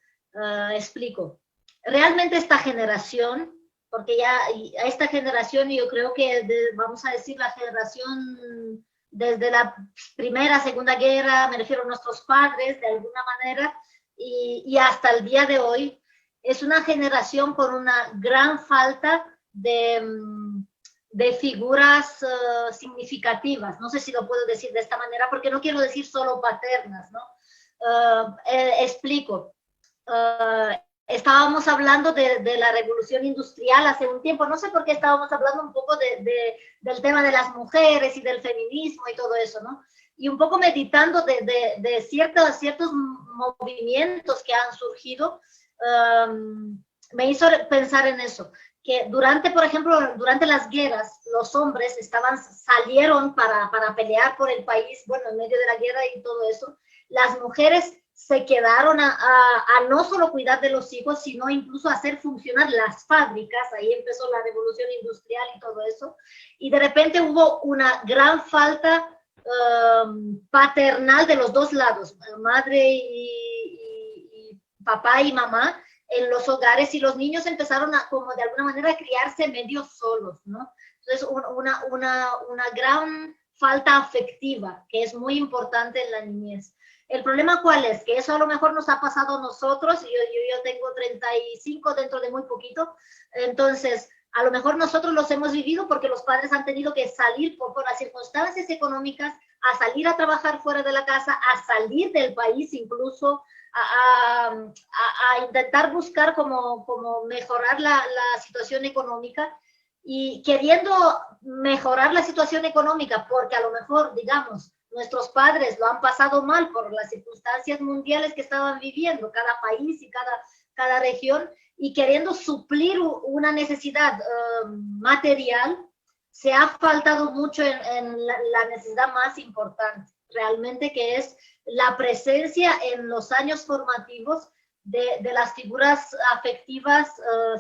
Explico. Realmente esta generación, porque ya a esta generación yo creo que vamos a decir la generación desde la primera, segunda guerra, me refiero a nuestros padres de alguna manera, y hasta el día de hoy, es una generación con una gran falta de figuras significativas. No sé si lo puedo decir de esta manera, porque no quiero decir solo paternas, ¿no? Explico. Estábamos hablando de la revolución industrial hace un tiempo, no sé por qué estábamos hablando un poco del tema de las mujeres y del feminismo y todo eso, ¿no? Y un poco meditando de ciertos movimientos que han surgido, me hizo pensar en eso, que por ejemplo, durante las guerras, los hombres salieron para pelear por el país, bueno, en medio de la guerra y todo eso. Las mujeres se quedaron a no solo cuidar de los hijos, sino incluso a hacer funcionar las fábricas. Ahí empezó la revolución industrial y todo eso. Y de repente hubo una gran falta paternal de los dos lados, madre y papá y mamá, en los hogares, y los niños empezaron como de alguna manera a criarse medio solos, ¿no? Entonces, una gran falta afectiva, que es muy importante en la niñez. El problema, ¿cuál es? Que eso a lo mejor nos ha pasado a nosotros. Yo tengo 35 dentro de muy poquito. Entonces, a lo mejor nosotros los hemos vivido porque los padres han tenido que salir por las circunstancias económicas, a salir a trabajar fuera de la casa, a salir del país incluso, a intentar buscar cómo mejorar la situación económica, y queriendo mejorar la situación económica porque a lo mejor, digamos, nuestros padres lo han pasado mal por las circunstancias mundiales que estaban viviendo, cada país y cada región, y queriendo suplir una necesidad material, se ha faltado mucho en la necesidad más importante, realmente, que es la presencia en los años formativos de las figuras afectivas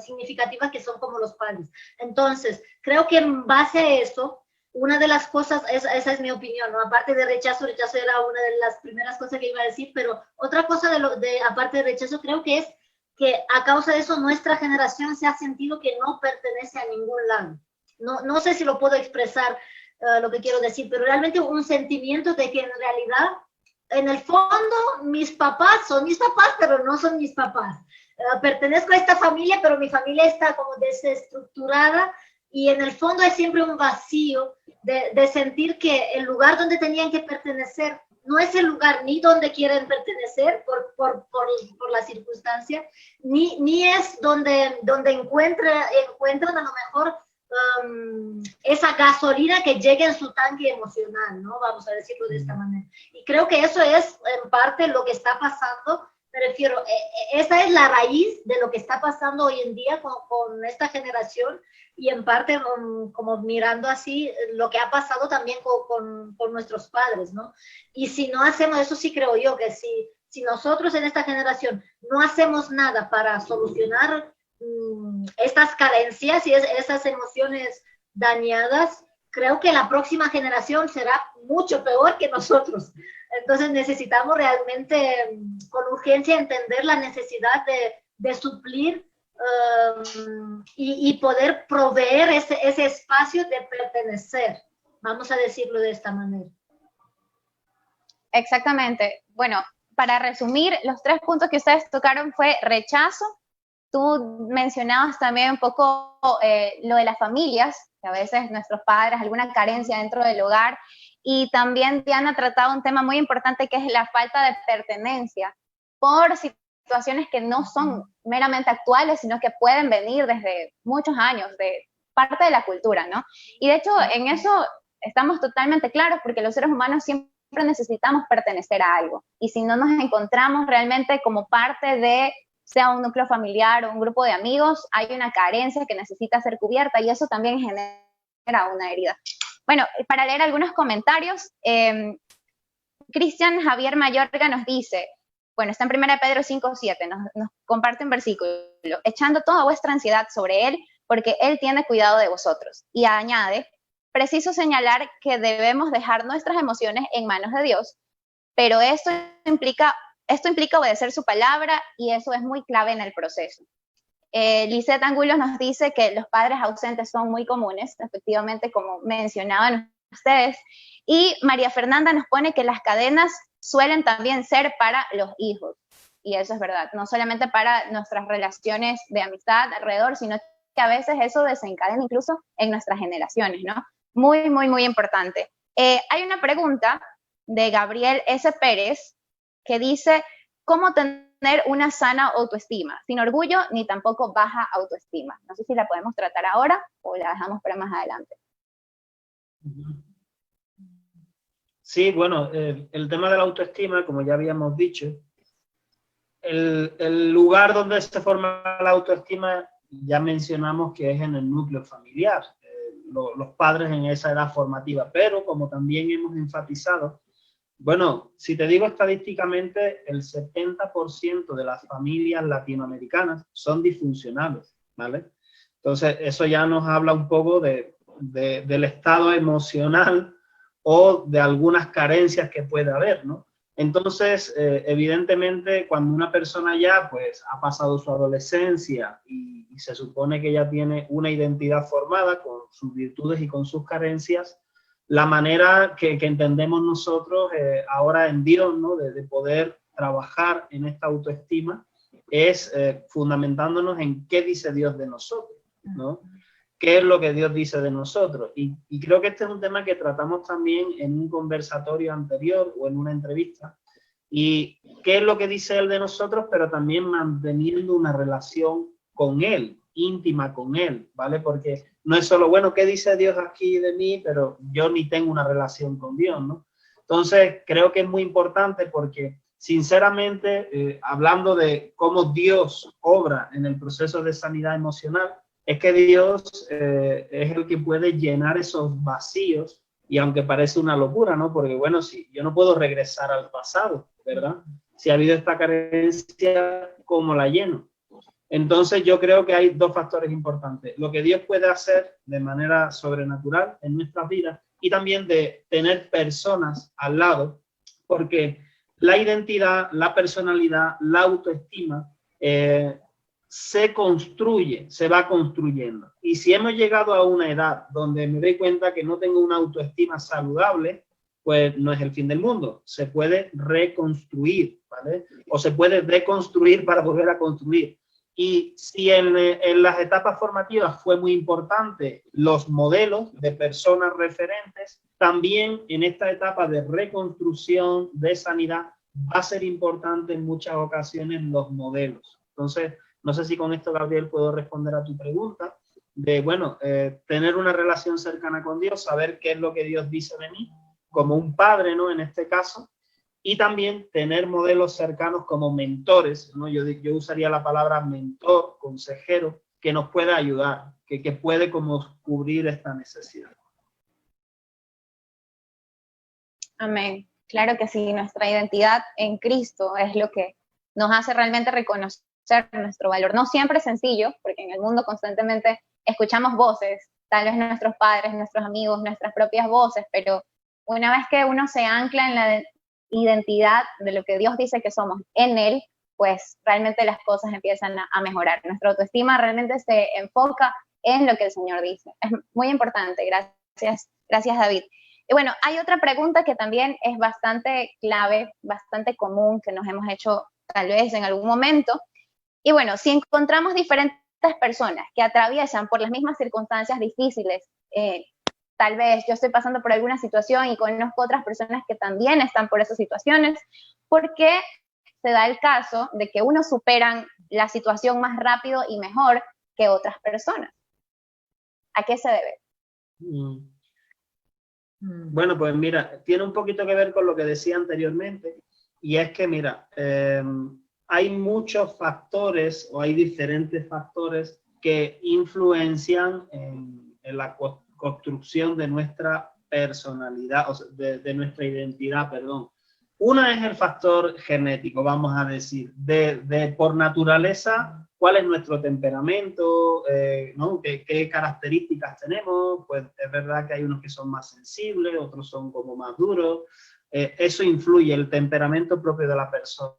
significativas que son como los padres. Entonces, creo que en base a eso, una de las cosas, esa es mi opinión, ¿no? Aparte de rechazo era una de las primeras cosas que iba a decir, pero otra cosa aparte de rechazo, creo que es que a causa de eso nuestra generación se ha sentido que no pertenece a ningún lado. No sé si lo puedo expresar lo que quiero decir, pero realmente un sentimiento de que en realidad, en el fondo, mis papás son mis papás, pero no son mis papás. Pertenezco a esta familia, pero mi familia está como desestructurada, y en el fondo hay siempre un vacío de sentir que el lugar donde tenían que pertenecer no es el lugar ni donde quieren pertenecer por la circunstancia, ni es donde encuentran a lo mejor esa gasolina que llega en su tanque emocional, ¿no? Vamos a decirlo de esta manera. Y creo que eso es en parte lo que está pasando. Me refiero, esa es la raíz de lo que está pasando hoy en día con esta generación, y en parte como mirando así lo que ha pasado también con nuestros padres, ¿no? Y si no hacemos eso, sí creo yo que si nosotros en esta generación no hacemos nada para solucionar estas carencias y esas emociones dañadas, creo que la próxima generación será mucho peor que nosotros. Entonces necesitamos realmente con urgencia entender la necesidad de suplir y poder proveer ese espacio de pertenecer, vamos a decirlo de esta manera. Exactamente. Bueno, para resumir, los 3 puntos que ustedes tocaron fue rechazo. Tú mencionabas también un poco lo de las familias, que a veces nuestros padres, alguna carencia dentro del hogar, y también Diana ha tratado un tema muy importante que es la falta de pertenencia por situaciones que no son meramente actuales, sino que pueden venir desde muchos años, de parte de la cultura, ¿no? Y de hecho, en eso estamos totalmente claros, porque los seres humanos siempre necesitamos pertenecer a algo, y si no nos encontramos realmente como parte de, sea un núcleo familiar o un grupo de amigos, hay una carencia que necesita ser cubierta, y eso también genera una herida. Bueno, para leer algunos comentarios, Cristian Javier Mayorga nos dice, bueno, está en 1 Pedro 5:7, nos comparte un versículo, echando toda vuestra ansiedad sobre Él, porque Él tiene cuidado de vosotros. Y añade, preciso señalar que debemos dejar nuestras emociones en manos de Dios, pero esto implica obedecer su palabra, y eso es muy clave en el proceso. Lisette Angulos nos dice que los padres ausentes son muy comunes, efectivamente, como mencionaban ustedes, y María Fernanda nos pone que las cadenas suelen también ser para los hijos, y eso es verdad, no solamente para nuestras relaciones de amistad alrededor, sino que a veces eso desencadena incluso en nuestras generaciones, ¿no? Muy, muy, muy importante. Hay una pregunta de Gabriel S. Pérez que dice, ¿cómo tener una sana autoestima? Sin orgullo ni tampoco baja autoestima. No sé si la podemos tratar ahora o la dejamos para más adelante. Sí, bueno, el tema de la autoestima, como ya habíamos dicho, el lugar donde se forma la autoestima, ya mencionamos que es en el núcleo familiar, los padres en esa edad formativa, pero como también hemos enfatizado, bueno, si te digo estadísticamente, el 70% de las familias latinoamericanas son disfuncionales, ¿vale? Entonces, eso ya nos habla un poco del estado emocional o de algunas carencias que puede haber, ¿no? Entonces, evidentemente, cuando una persona ya pues ha pasado su adolescencia y se supone que ya tiene una identidad formada con sus virtudes y con sus carencias, la manera que entendemos nosotros ahora en Dios, ¿no? de poder trabajar en esta autoestima es fundamentándonos en qué dice Dios de nosotros, ¿no? ¿Qué es lo que Dios dice de nosotros? Y creo que este es un tema que tratamos también en un conversatorio anterior o en una entrevista. Y qué es lo que dice Él de nosotros, pero también manteniendo una relación con Él, íntima con Él, ¿vale? Porque no es solo, bueno, ¿qué dice Dios aquí de mí? Pero yo ni tengo una relación con Dios, ¿no? Entonces, creo que es muy importante porque, sinceramente, hablando de cómo Dios obra en el proceso de sanidad emocional, es que Dios es el que puede llenar esos vacíos, y aunque parece una locura, ¿no? Porque, bueno, si yo no puedo regresar al pasado, ¿verdad? Si ha habido esta carencia, ¿cómo la lleno? Entonces yo creo que hay 2 factores importantes. Lo que Dios puede hacer de manera sobrenatural en nuestras vidas y también de tener personas al lado, porque la identidad, la personalidad, la autoestima se construye, se va construyendo. Y si hemos llegado a una edad donde me doy cuenta que no tengo una autoestima saludable, pues no es el fin del mundo. Se puede reconstruir, ¿vale? O se puede deconstruir para volver a construir. Y si en las etapas formativas fue muy importante los modelos de personas referentes, también en esta etapa de reconstrucción, de sanidad, va a ser importante en muchas ocasiones los modelos. Entonces, no sé si con esto, Gabriel, puedo responder a tu pregunta de, bueno, tener una relación cercana con Dios, saber qué es lo que Dios dice de mí, como un padre, ¿no? En este caso, y también tener modelos cercanos como mentores, ¿no? Yo usaría la palabra mentor, consejero, que nos pueda ayudar, que puede como cubrir esta necesidad. Amén. Claro que sí, nuestra identidad en Cristo es lo que nos hace realmente reconocer nuestro valor. No siempre es sencillo, porque en el mundo constantemente escuchamos voces, tal vez nuestros padres, nuestros amigos, nuestras propias voces, pero una vez que uno se ancla en la identidad de lo que Dios dice que somos en Él, pues realmente las cosas empiezan a mejorar. Nuestra autoestima realmente se enfoca en lo que el Señor dice. Es muy importante, gracias David. Y bueno, hay otra pregunta que también es bastante clave, bastante común, que nos hemos hecho tal vez en algún momento. Y bueno, si encontramos diferentes personas que atraviesan por las mismas circunstancias difíciles, tal vez yo estoy pasando por alguna situación y conozco otras personas que también están por esas situaciones, ¿por qué se da el caso de que unos superan la situación más rápido y mejor que otras personas? ¿A qué se debe? Bueno, pues mira, tiene un poquito que ver con lo que decía anteriormente, y es que, mira, hay muchos factores o hay diferentes factores que influencian en la construcción de nuestra personalidad, o sea, de nuestra identidad, perdón. Una es el factor genético, vamos a decir, por naturaleza, cuál es nuestro temperamento, ¿no? ¿Qué características tenemos? Pues es verdad que hay unos que son más sensibles, otros son como más duros. Eso influye, el temperamento propio de la persona.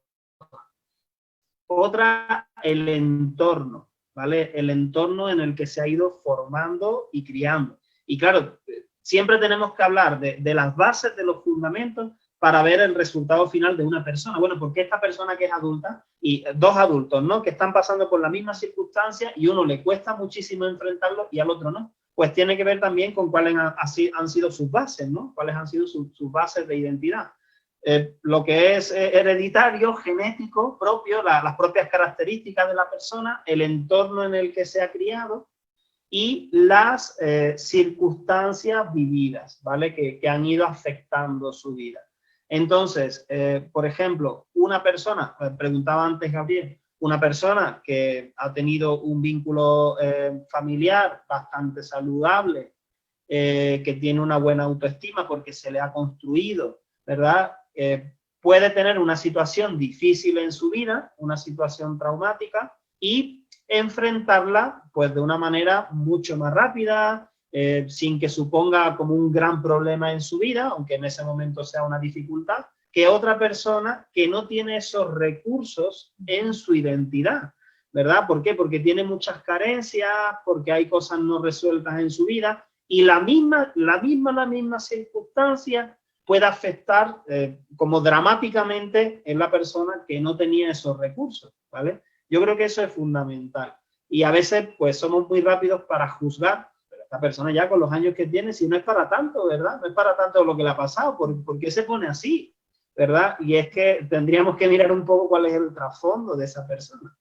Otra, el entorno, ¿vale? El entorno en el que se ha ido formando y criando. Y claro, siempre tenemos que hablar de las bases, de los fundamentos, para ver el resultado final de una persona. Bueno, porque esta persona que es adulta, y dos adultos, ¿no? Que están pasando por la misma circunstancia y uno le cuesta muchísimo enfrentarlo y al otro no. Pues tiene que ver también con cuáles han sido sus bases, ¿no? Cuáles han sido sus bases de identidad. Lo que es hereditario, genético, propio, las propias características de la persona, el entorno en el que se ha criado y las circunstancias vividas, ¿vale? Que han ido afectando su vida. Entonces, por ejemplo, una persona, preguntaba antes Gabriel, una persona que ha tenido un vínculo familiar bastante saludable, que tiene una buena autoestima porque se le ha construido, ¿verdad? Puede tener una situación difícil en su vida, una situación traumática, y enfrentarla pues de una manera mucho más rápida, sin que suponga como un gran problema en su vida, aunque en ese momento sea una dificultad, que otra persona que no tiene esos recursos en su identidad, ¿verdad? ¿Por qué? Porque tiene muchas carencias, porque hay cosas no resueltas en su vida, y la misma circunstancia puede afectar como dramáticamente en la persona que no tenía esos recursos, ¿vale? Yo creo que eso es fundamental. Y a veces, pues, somos muy rápidos para juzgar, pero esta persona ya con los años que tiene, si no es para tanto, ¿verdad? No es para tanto lo que le ha pasado, ¿por qué se pone así? ¿Verdad? Y es que tendríamos que mirar un poco cuál es el trasfondo de esa persona.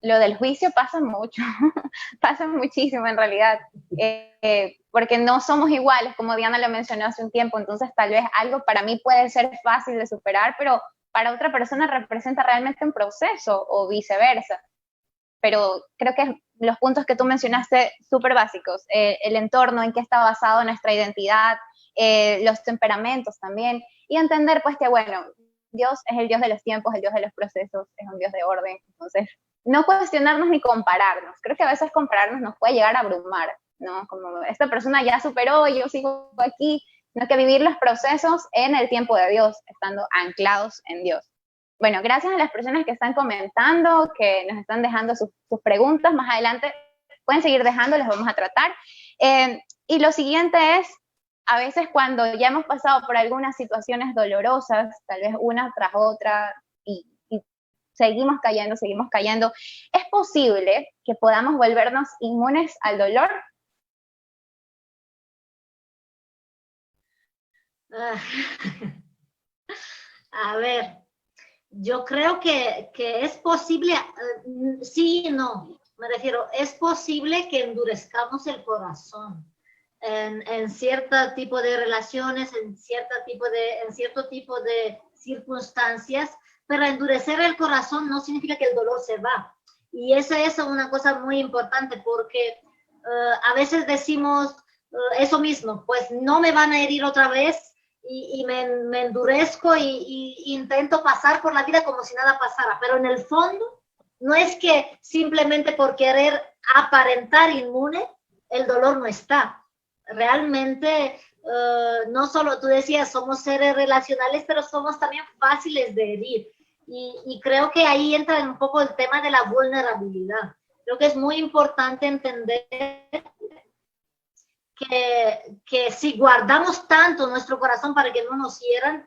Lo del juicio pasa mucho, pasa muchísimo en realidad, porque no somos iguales, como Diana lo mencionó hace un tiempo, entonces tal vez algo para mí puede ser fácil de superar, pero para otra persona representa realmente un proceso o viceversa. Pero creo que los puntos que tú mencionaste súper básicos, el entorno en que está basado nuestra identidad, los temperamentos también, y entender pues que bueno, Dios es el Dios de los tiempos, el Dios de los procesos, es un Dios de orden, entonces no cuestionarnos ni compararnos. Creo que a veces compararnos nos puede llegar a abrumar, ¿no? Como esta persona ya superó, yo sigo aquí, sino que vivir los procesos en el tiempo de Dios, estando anclados en Dios. Bueno, gracias a las personas que están comentando, que nos están dejando sus preguntas. Más adelante pueden seguir dejando, las vamos a tratar. Y lo siguiente es, a veces cuando ya hemos pasado por algunas situaciones dolorosas, tal vez una tras otra, y seguimos cayendo, ¿es posible que podamos volvernos inmunes al dolor? A ver, yo creo que es posible, sí y no, me refiero, es posible que endurezcamos el corazón en cierto tipo de relaciones, en cierto tipo de circunstancias, pero endurecer el corazón no significa que el dolor se va. Y esa es una cosa muy importante porque a veces decimos eso mismo, pues no me van a herir otra vez y me endurezco y intento pasar por la vida como si nada pasara. Pero en el fondo no es que simplemente por querer aparentar inmune, el dolor no está. Realmente no solo, tú decías, somos seres relacionales, pero somos también fáciles de herir. Y creo que ahí entra un poco el tema de la vulnerabilidad. Creo que es muy importante entender que si guardamos tanto nuestro corazón para que no nos hieran,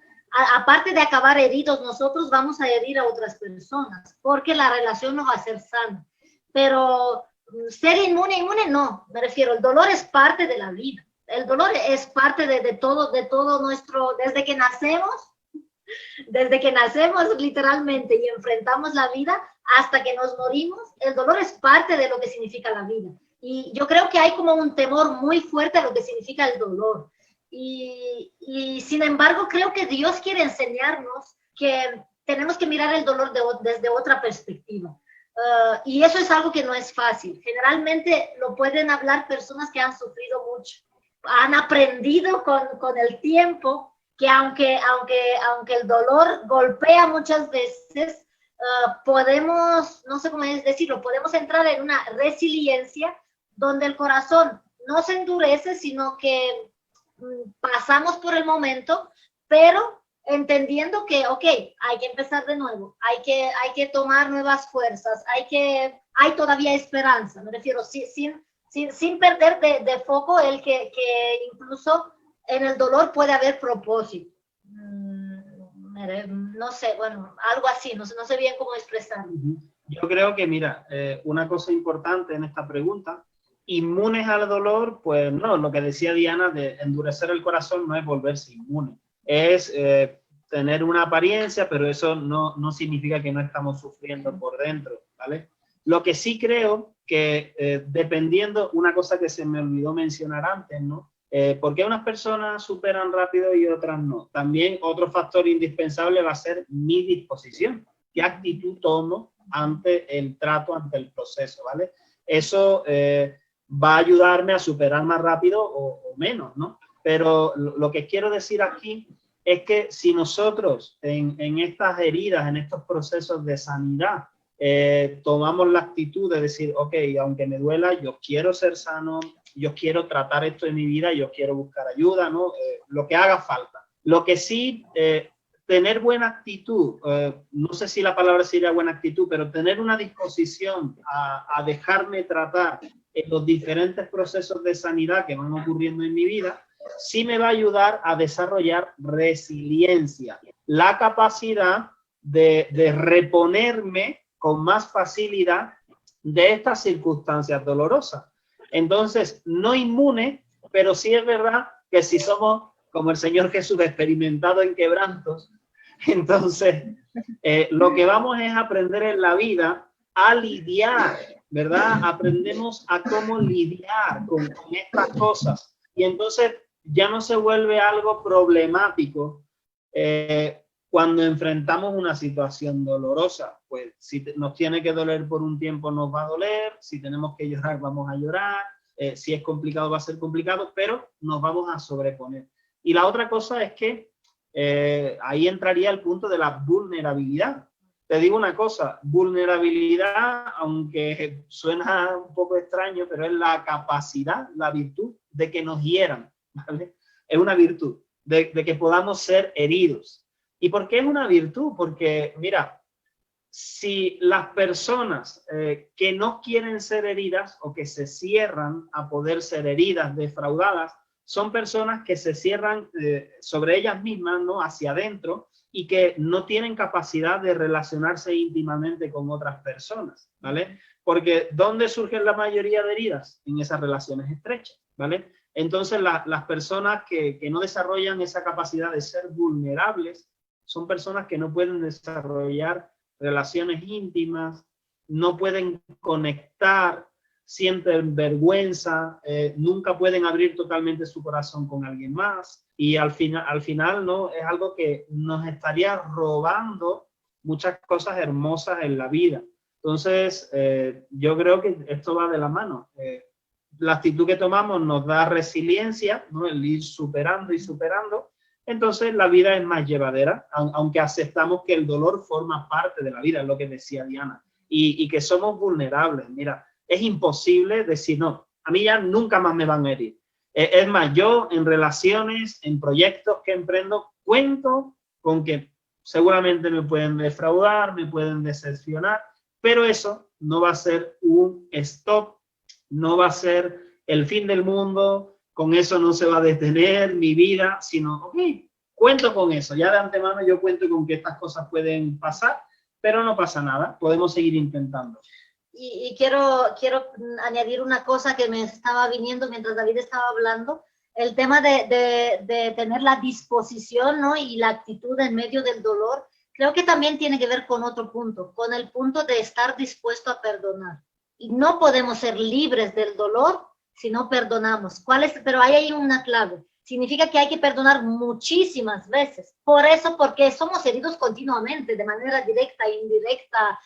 aparte de acabar heridos, nosotros vamos a herir a otras personas, porque la relación no va a ser sana. Pero ser inmune no, me refiero, el dolor es parte de la vida. El dolor es parte de todo nuestro, desde que nacemos literalmente y enfrentamos la vida hasta que nos morimos, el dolor es parte de lo que significa la vida. Y yo creo que hay como un temor muy fuerte a lo que significa el dolor. Y sin embargo, creo que Dios quiere enseñarnos que tenemos que mirar el dolor desde otra perspectiva. Y eso es algo que no es fácil. Generalmente lo pueden hablar personas que han sufrido mucho. Han aprendido con el tiempo que aunque el dolor golpea muchas veces, podemos, no sé cómo es decirlo, podemos entrar en una resiliencia donde el corazón no se endurece, sino que pasamos por el momento, pero entendiendo que, ok, hay que empezar de nuevo, hay que tomar nuevas fuerzas, hay todavía esperanza, me refiero, sin perder de foco el que incluso en el dolor puede haber propósito. No sé, bueno, algo así, no sé bien cómo expresarlo. Yo creo que, mira, una cosa importante en esta pregunta, inmunes al dolor, pues no, lo que decía Diana de endurecer el corazón no es volverse inmune, es tener una apariencia, pero eso no significa que no estamos sufriendo por dentro, ¿vale? Lo que sí creo que dependiendo, una cosa que se me olvidó mencionar antes, ¿no? ¿Por qué unas personas superan rápido y otras no? También otro factor indispensable va a ser mi disposición. ¿Qué actitud tomo ante el trato, ante el proceso, ¿vale? Eso va a ayudarme a superar más rápido o menos, ¿no? Pero lo que quiero decir aquí es que si nosotros en estas heridas, en estos procesos de sanidad, tomamos la actitud de decir, ok, aunque me duela, yo quiero ser sano, yo quiero tratar esto en mi vida, yo quiero buscar ayuda, ¿no? Lo que haga falta. Lo que sí, tener buena actitud, no sé si la palabra sería buena actitud, pero tener una disposición a dejarme tratar en los diferentes procesos de sanidad que van ocurriendo en mi vida, sí me va a ayudar a desarrollar resiliencia, la capacidad de reponerme con más facilidad de estas circunstancias dolorosas. Entonces, no inmune, pero sí es verdad que si somos, como el Señor Jesús, experimentados en quebrantos, entonces lo que vamos es aprender en la vida a lidiar, ¿verdad? Aprendemos a cómo lidiar con estas cosas. Y entonces ya no se vuelve algo problemático cuando enfrentamos una situación dolorosa. Pues si nos tiene que doler por un tiempo, nos va a doler. Si tenemos que llorar, vamos a llorar. Si es complicado, va a ser complicado, pero nos vamos a sobreponer. Y la otra cosa es que ahí entraría el punto de la vulnerabilidad. Te digo una cosa, vulnerabilidad, aunque suena un poco extraño, pero es la capacidad, la virtud de que nos hieran, ¿vale? Es una virtud, de que podamos ser heridos. ¿Y por qué es una virtud? Porque, mira, si las personas que no quieren ser heridas o que se cierran a poder ser heridas, defraudadas, son personas que se cierran sobre ellas mismas, ¿no? Hacia adentro, y que no tienen capacidad de relacionarse íntimamente con otras personas, ¿vale? Porque ¿dónde surgen la mayoría de heridas? En esas relaciones estrechas, ¿vale? Entonces las personas que no desarrollan esa capacidad de ser vulnerables son personas que no pueden desarrollar relaciones íntimas, no pueden conectar, sienten vergüenza, nunca pueden abrir totalmente su corazón con alguien más, y al final no es algo que nos estaría robando muchas cosas hermosas en la vida. Entonces yo creo que esto va de la mano. La actitud que tomamos nos da resiliencia, ¿no? El ir superando y superando. Entonces la vida es más llevadera, aunque aceptamos que el dolor forma parte de la vida, es lo que decía Diana, y que somos vulnerables. Mira, es imposible decir, no, a mí ya nunca más me van a herir. Es más, yo en relaciones, en proyectos que emprendo, cuento con que seguramente me pueden defraudar, me pueden decepcionar, pero eso no va a ser un stop, no va a ser el fin del mundo, con eso no se va a detener mi vida, sino, ok, cuento con eso. Ya de antemano yo cuento con que estas cosas pueden pasar, pero no pasa nada, podemos seguir intentando. Y quiero añadir una cosa que me estaba viniendo mientras David estaba hablando, el tema de tener la disposición, ¿no? Y la actitud en medio del dolor, creo que también tiene que ver con otro punto, con el punto de estar dispuesto a perdonar. Y no podemos ser libres del dolor si no perdonamos. Pero ahí hay una clave. Significa que hay que perdonar muchísimas veces. Por eso, porque somos heridos continuamente, de manera directa e indirecta,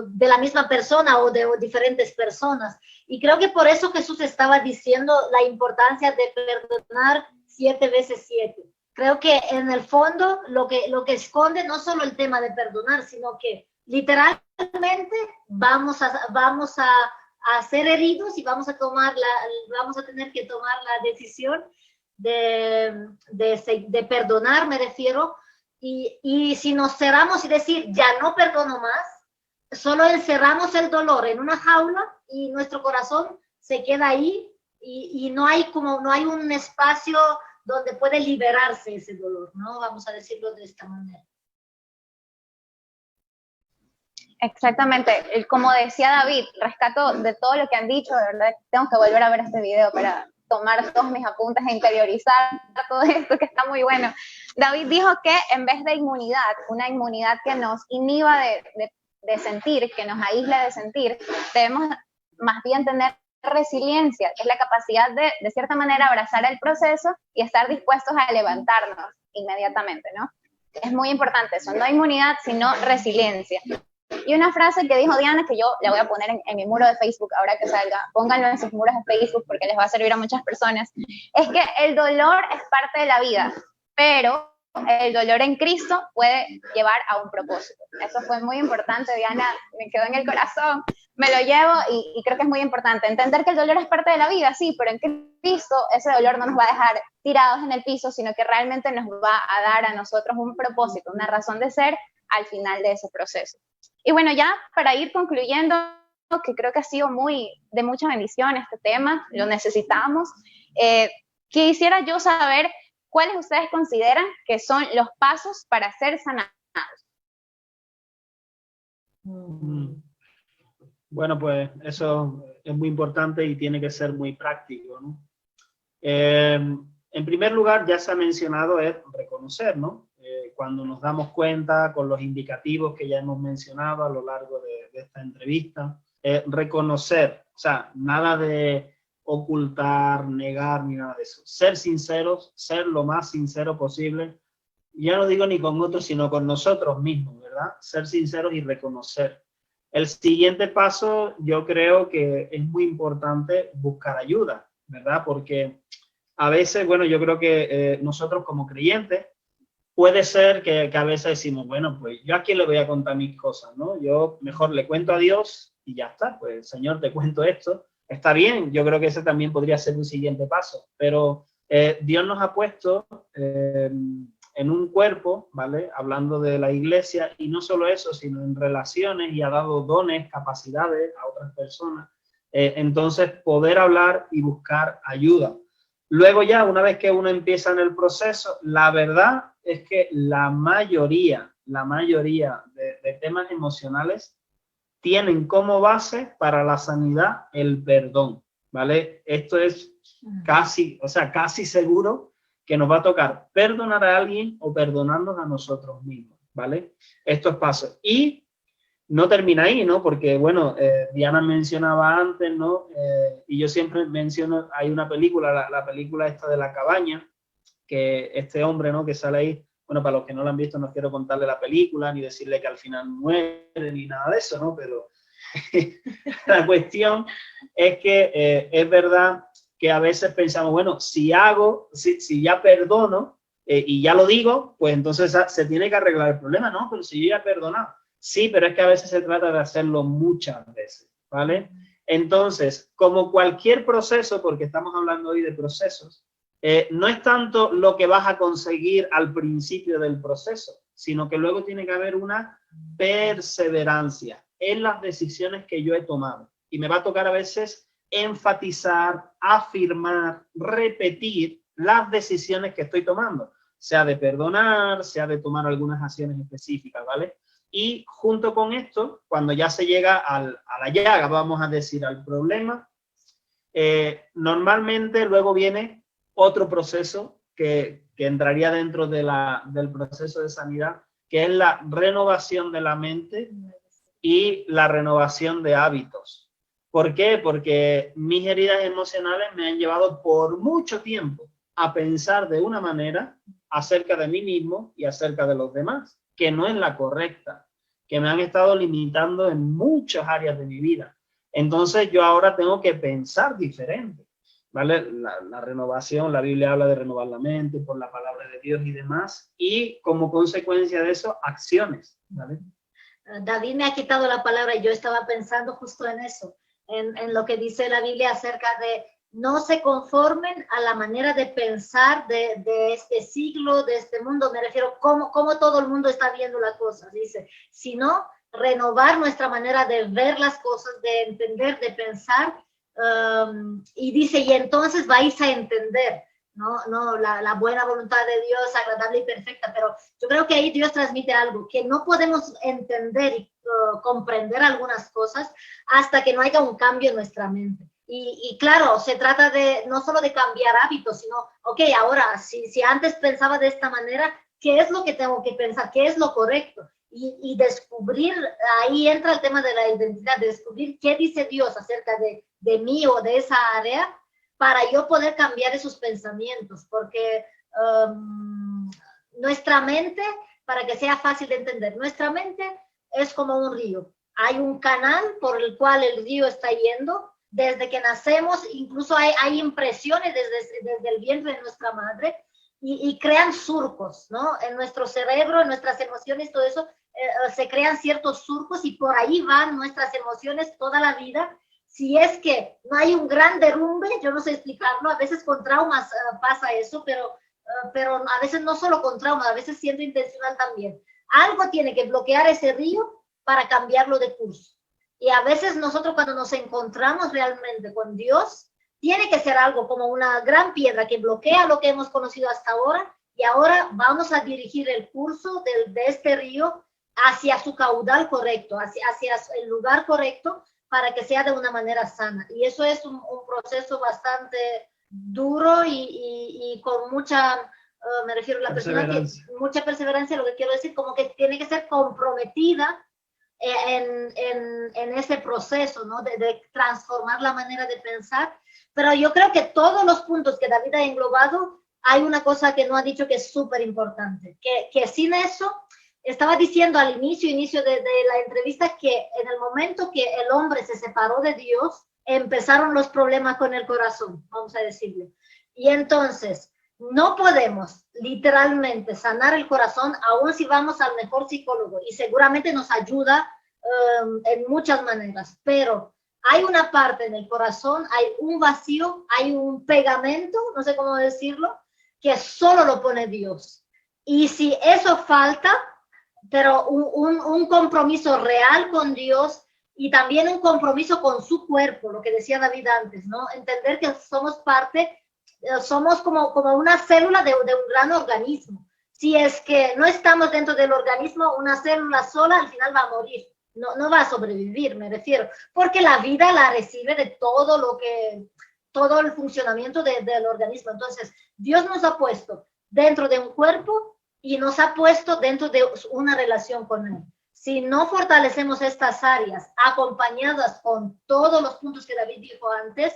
de la misma persona o de diferentes personas. Y creo que por eso Jesús estaba diciendo la importancia de perdonar 7 veces 7. Creo que en el fondo lo que esconde no solo el tema de perdonar, sino que literalmente vamos a ser heridos y vamos a tener que tomar la decisión de perdonar, me refiero, y si nos cerramos y decir, ya no perdono más, solo encerramos el dolor en una jaula y nuestro corazón se queda ahí y no hay un espacio donde puede liberarse ese dolor, ¿no? Vamos a decirlo de esta manera. Exactamente, como decía David, rescato de todo lo que han dicho, de verdad, tengo que volver a ver este video para tomar todos mis apuntes e interiorizar todo esto que está muy bueno. David dijo que en vez de inmunidad, una inmunidad que nos inhiba de sentir, que nos aísla de sentir, debemos más bien tener resiliencia, que es la capacidad de cierta manera abrazar el proceso y estar dispuestos a levantarnos inmediatamente, ¿no? Es muy importante eso, no inmunidad, sino resiliencia. Y una frase que dijo Diana, que yo la voy a poner en mi muro de Facebook ahora que salga, pónganlo en sus muros de Facebook porque les va a servir a muchas personas, es que el dolor es parte de la vida, pero el dolor en Cristo puede llevar a un propósito. Eso fue muy importante, Diana, me quedó en el corazón, me lo llevo y creo que es muy importante. Entender que el dolor es parte de la vida, sí, pero en Cristo ese dolor no nos va a dejar tirados en el piso, sino que realmente nos va a dar a nosotros un propósito, una razón de ser al final de ese proceso. Y bueno, ya para ir concluyendo, que creo que ha sido de mucha bendición este tema, lo necesitamos, quisiera yo saber cuáles ustedes consideran que son los pasos para ser sanados. Bueno, pues eso es muy importante y tiene que ser muy práctico, ¿no? En primer lugar, ya se ha mencionado, es reconocer, ¿no? Cuando nos damos cuenta con los indicativos que ya hemos mencionado a lo largo de esta entrevista, reconocer, o sea, nada de ocultar, negar, ni nada de eso. Ser sinceros, ser lo más sincero posible. Ya no digo ni con otros, sino con nosotros mismos, ¿verdad? Ser sinceros y reconocer. El siguiente paso, yo creo que es muy importante buscar ayuda, ¿verdad? Porque a veces, bueno, yo creo que nosotros como creyentes, puede ser que a veces decimos, bueno, pues yo a quién le voy a contar mis cosas, ¿no? Yo mejor le cuento a Dios y ya está, pues Señor, te cuento esto. Está bien, yo creo que ese también podría ser un siguiente paso, pero Dios nos ha puesto en un cuerpo, ¿vale? Hablando de la iglesia, y no solo eso, sino en relaciones, y ha dado dones, capacidades a otras personas. Entonces, poder hablar y buscar ayuda. Luego ya, una vez que uno empieza en el proceso, la verdad es que la mayoría de temas emocionales tienen como base para la sanidad el perdón, ¿vale? Esto es casi seguro que nos va a tocar perdonar a alguien o perdonarnos a nosotros mismos, ¿vale? Estos pasos. Y no termina ahí, ¿no? Porque, bueno, Diana mencionaba antes, ¿no? Y yo siempre menciono, hay una película, la película esta de La Cabaña, que este hombre, ¿no? Que sale ahí, bueno, para los que no lo han visto, no quiero contarle la película, ni decirle que al final muere, ni nada de eso, ¿no? Pero la cuestión es que es verdad que a veces pensamos, bueno, si ya perdono y ya lo digo, pues entonces se tiene que arreglar el problema, ¿no? Pero si yo ya he perdonado. Sí, pero es que a veces se trata de hacerlo muchas veces, ¿vale? Entonces, como cualquier proceso, porque estamos hablando hoy de procesos, no es tanto lo que vas a conseguir al principio del proceso, sino que luego tiene que haber una perseverancia en las decisiones que yo he tomado. Y me va a tocar a veces enfatizar, afirmar, repetir las decisiones que estoy tomando, sea de perdonar, sea de tomar algunas acciones específicas, ¿vale? Y junto con esto, cuando ya se llega a la llaga, vamos a decir, al problema, normalmente luego viene otro proceso que entraría dentro del proceso de sanidad, que es la renovación de la mente y la renovación de hábitos. ¿Por qué? Porque mis heridas emocionales me han llevado por mucho tiempo a pensar de una manera acerca de mí mismo y acerca de los demás, que no es la correcta, que me han estado limitando en muchas áreas de mi vida. Entonces yo ahora tengo que pensar diferente, ¿vale? La renovación, la Biblia habla de renovar la mente por la palabra de Dios y demás, y como consecuencia de eso, acciones, ¿vale? David me ha quitado la palabra y yo estaba pensando justo en eso, en lo que dice la Biblia acerca de no se conformen a la manera de pensar de este siglo, de este mundo. Me refiero cómo todo el mundo está viendo las cosas, dice, sino renovar nuestra manera de ver las cosas, de entender, de pensar, y dice, y entonces vais a entender, ¿no? La buena voluntad de Dios, agradable y perfecta, pero yo creo que ahí Dios transmite algo, que no podemos entender y comprender algunas cosas hasta que no haya un cambio en nuestra mente. Y claro, se trata de no solo de cambiar hábitos, sino, ok, ahora, si antes pensaba de esta manera, ¿qué es lo que tengo que pensar? ¿Qué es lo correcto? Y descubrir, ahí entra el tema de la identidad, descubrir qué dice Dios acerca de mí o de esa área, para yo poder cambiar esos pensamientos, porque nuestra mente, para que sea fácil de entender, nuestra mente es como un río. Hay un canal por el cual el río está yendo. Desde que nacemos, incluso hay impresiones desde el vientre de nuestra madre y crean surcos, ¿no? En nuestro cerebro, en nuestras emociones, todo eso, se crean ciertos surcos y por ahí van nuestras emociones toda la vida. Si es que no hay un gran derrumbe, yo no sé explicarlo, a veces con traumas pasa eso, pero a veces no solo con traumas, a veces siendo intencional también. Algo tiene que bloquear ese río para cambiarlo de curso. Y a veces nosotros cuando nos encontramos realmente con Dios, tiene que ser algo como una gran piedra que bloquea lo que hemos conocido hasta ahora y ahora vamos a dirigir el curso de este río hacia su caudal correcto, hacia el lugar correcto para que sea de una manera sana. Y eso es un proceso bastante duro y con mucha, me refiero a la persona que mucha perseverancia, lo que quiero decir, como que tiene que ser comprometida en ese proceso, ¿no? De transformar la manera de pensar. Pero yo creo que todos los puntos que David ha englobado, hay una cosa que no ha dicho que es súper importante, que sin eso, estaba diciendo al inicio de la entrevista que en el momento que el hombre se separó de Dios, empezaron los problemas con el corazón, vamos a decirlo. Y entonces, no podemos literalmente sanar el corazón, aun si vamos al mejor psicólogo, y seguramente nos ayuda en muchas maneras, pero hay una parte en el corazón, hay un vacío, hay un pegamento, no sé cómo decirlo, que solo lo pone Dios. Y si eso falta, pero un compromiso real con Dios y también un compromiso con su cuerpo, lo que decía David antes, ¿no? Entender que somos parte, somos como una célula de un gran organismo. Si es que no estamos dentro del organismo, una célula sola al final va a morir. No va a sobrevivir, me refiero, porque la vida la recibe de todo el funcionamiento del organismo. Entonces, Dios nos ha puesto dentro de un cuerpo y nos ha puesto dentro de una relación con Él. Si no fortalecemos estas áreas, acompañadas con todos los puntos que David dijo antes,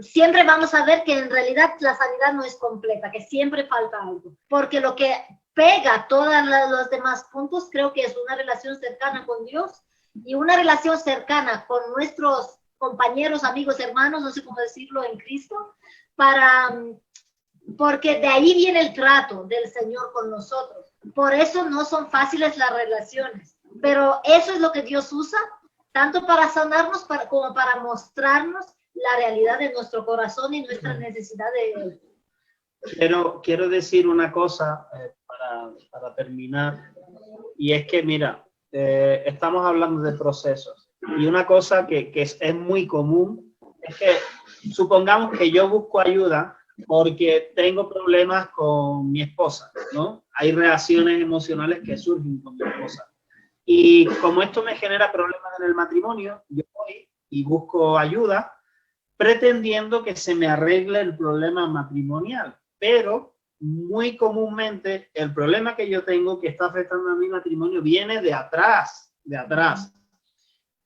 siempre vamos a ver que en realidad la sanidad no es completa, que siempre falta algo, porque lo que pega todos los demás puntos creo que es una relación cercana con Dios y una relación cercana con nuestros compañeros, amigos, hermanos, no sé cómo decirlo, en Cristo, porque de ahí viene el trato del Señor con nosotros. Por eso no son fáciles las relaciones, pero eso es lo que Dios usa tanto para sanarnos como para mostrarnos la realidad de nuestro corazón y nuestra necesidad de Él. Quiero decir una cosa para terminar, y es que, mira, estamos hablando de procesos, y una cosa que es muy común es que supongamos que yo busco ayuda porque tengo problemas con mi esposa, ¿no? Hay reacciones emocionales que surgen con mi esposa. Y como esto me genera problemas en el matrimonio, yo voy y busco ayuda pretendiendo que se me arregle el problema matrimonial. Pero muy comúnmente el problema que yo tengo que está afectando a mi matrimonio viene de atrás,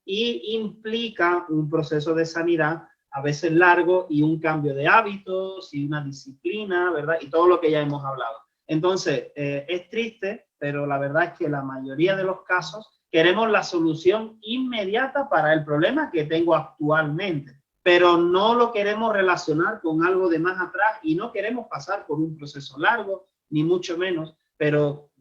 y implica un proceso de sanidad a veces largo y un cambio de hábitos y una disciplina, ¿verdad? Y todo lo que ya hemos hablado. Entonces, es triste, pero la verdad es que la mayoría de los casos queremos la solución inmediata para el problema que tengo actualmente, pero no lo queremos relacionar con algo de más atrás y no queremos pasar por un proceso largo, ni mucho menos, pero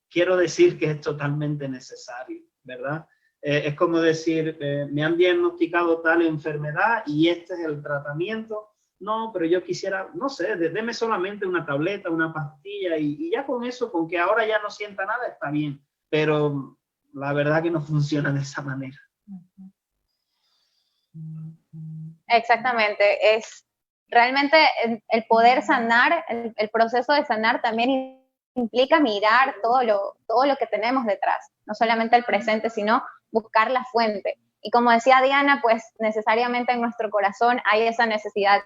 quiero decir que es totalmente necesario, ¿verdad? Es como decir, me han diagnosticado tal enfermedad y este es el tratamiento. No, pero yo quisiera, no sé, deme solamente una tableta, una pastilla y ya con eso, con que ahora ya no sienta nada, está bien. Pero la verdad que no funciona de esa manera. Exactamente, es realmente el poder sanar, el proceso de sanar también implica mirar todo lo que tenemos detrás, no solamente el presente, sino buscar la fuente. Y como decía Diana, pues necesariamente en nuestro corazón hay esa necesidad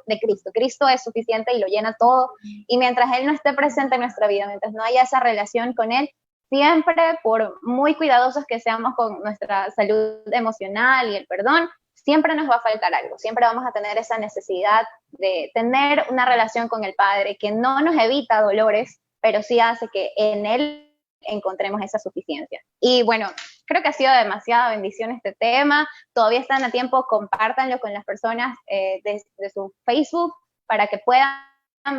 de Cristo. Cristo es suficiente y lo llena todo. Y mientras Él no esté presente en nuestra vida, mientras no haya esa relación con Él, siempre, por muy cuidadosos que seamos con nuestra salud emocional y el perdón, siempre nos va a faltar algo. Siempre vamos a tener esa necesidad de tener una relación con el Padre que no nos evita dolores, pero sí hace que en Él encontremos esa suficiencia. Y bueno, creo que ha sido demasiada bendición este tema. Todavía están a tiempo, compártanlo con las personas de su Facebook para que puedan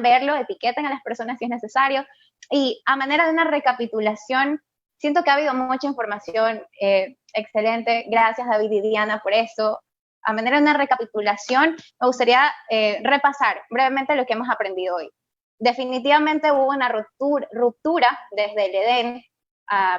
verlo, etiqueten a las personas si es necesario. Y a manera de una recapitulación, siento que ha habido mucha información excelente. Gracias, David y Diana, por eso. A manera de una recapitulación, me gustaría repasar brevemente lo que hemos aprendido hoy. Definitivamente hubo una ruptura desde el Edén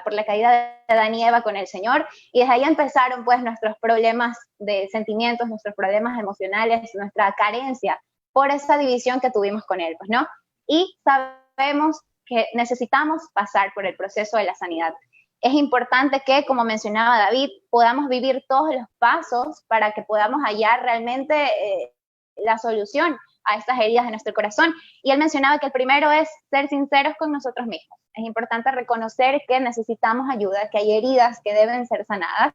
por la caída de Adán y Eva con el Señor, y desde ahí empezaron pues nuestros problemas de sentimientos, nuestros problemas emocionales, nuestra carencia por esa división que tuvimos con Él, pues, ¿no? Y sabemos que necesitamos pasar por el proceso de la sanidad. Es importante que, como mencionaba David, podamos vivir todos los pasos para que podamos hallar realmente la solución a estas heridas de nuestro corazón. Y él mencionaba que el primero es ser sinceros con nosotros mismos. Es importante reconocer que necesitamos ayuda, que hay heridas que deben ser sanadas.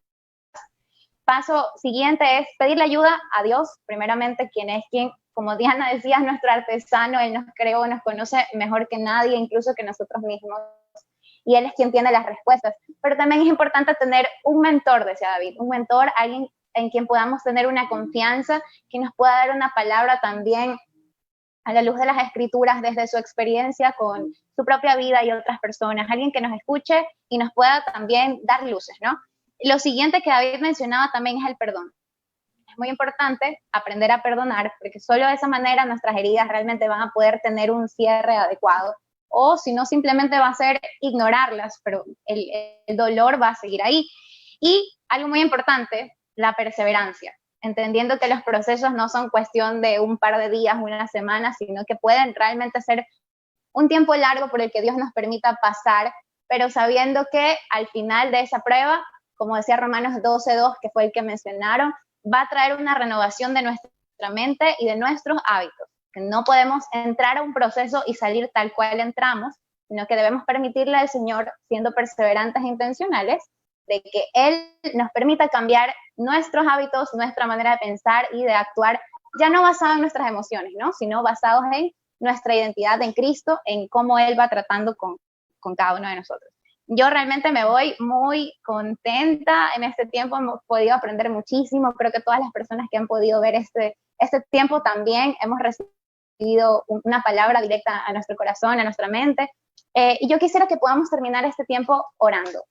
Paso siguiente es pedirle ayuda a Dios, primeramente, quien, como Diana decía, es nuestro artesano. Él nos creó, nos conoce mejor que nadie, incluso que nosotros mismos. Y Él es quien tiene las respuestas. Pero también es importante tener un mentor, decía David, un mentor, alguien en quien podamos tener una confianza, que nos pueda dar una palabra también a la luz de las escrituras, desde su experiencia con su propia vida y otras personas, alguien que nos escuche y nos pueda también dar luces, ¿no? Lo siguiente que David mencionaba también es el perdón. Es muy importante aprender a perdonar, porque solo de esa manera nuestras heridas realmente van a poder tener un cierre adecuado, o si no, simplemente va a ser ignorarlas, pero el dolor va a seguir ahí. Y algo muy importante, la perseverancia, entendiendo que los procesos no son cuestión de un par de días, una semana, sino que pueden realmente ser un tiempo largo por el que Dios nos permita pasar, pero sabiendo que al final de esa prueba, como decía Romanos 12:2, que fue el que mencionaron, va a traer una renovación de nuestra mente y de nuestros hábitos, que no podemos entrar a un proceso y salir tal cual entramos, sino que debemos permitirle al Señor, siendo perseverantes e intencionales, de que Él nos permita cambiar nuestros hábitos, nuestra manera de pensar y de actuar, ya no basado en nuestras emociones, ¿no? Sino basados en nuestra identidad en Cristo, en cómo Él va tratando con cada uno de nosotros. Yo realmente me voy muy contenta en este tiempo, hemos podido aprender muchísimo, creo que todas las personas que han podido ver este tiempo también hemos recibido una palabra directa a nuestro corazón, a nuestra mente, y yo quisiera que podamos terminar este tiempo orando.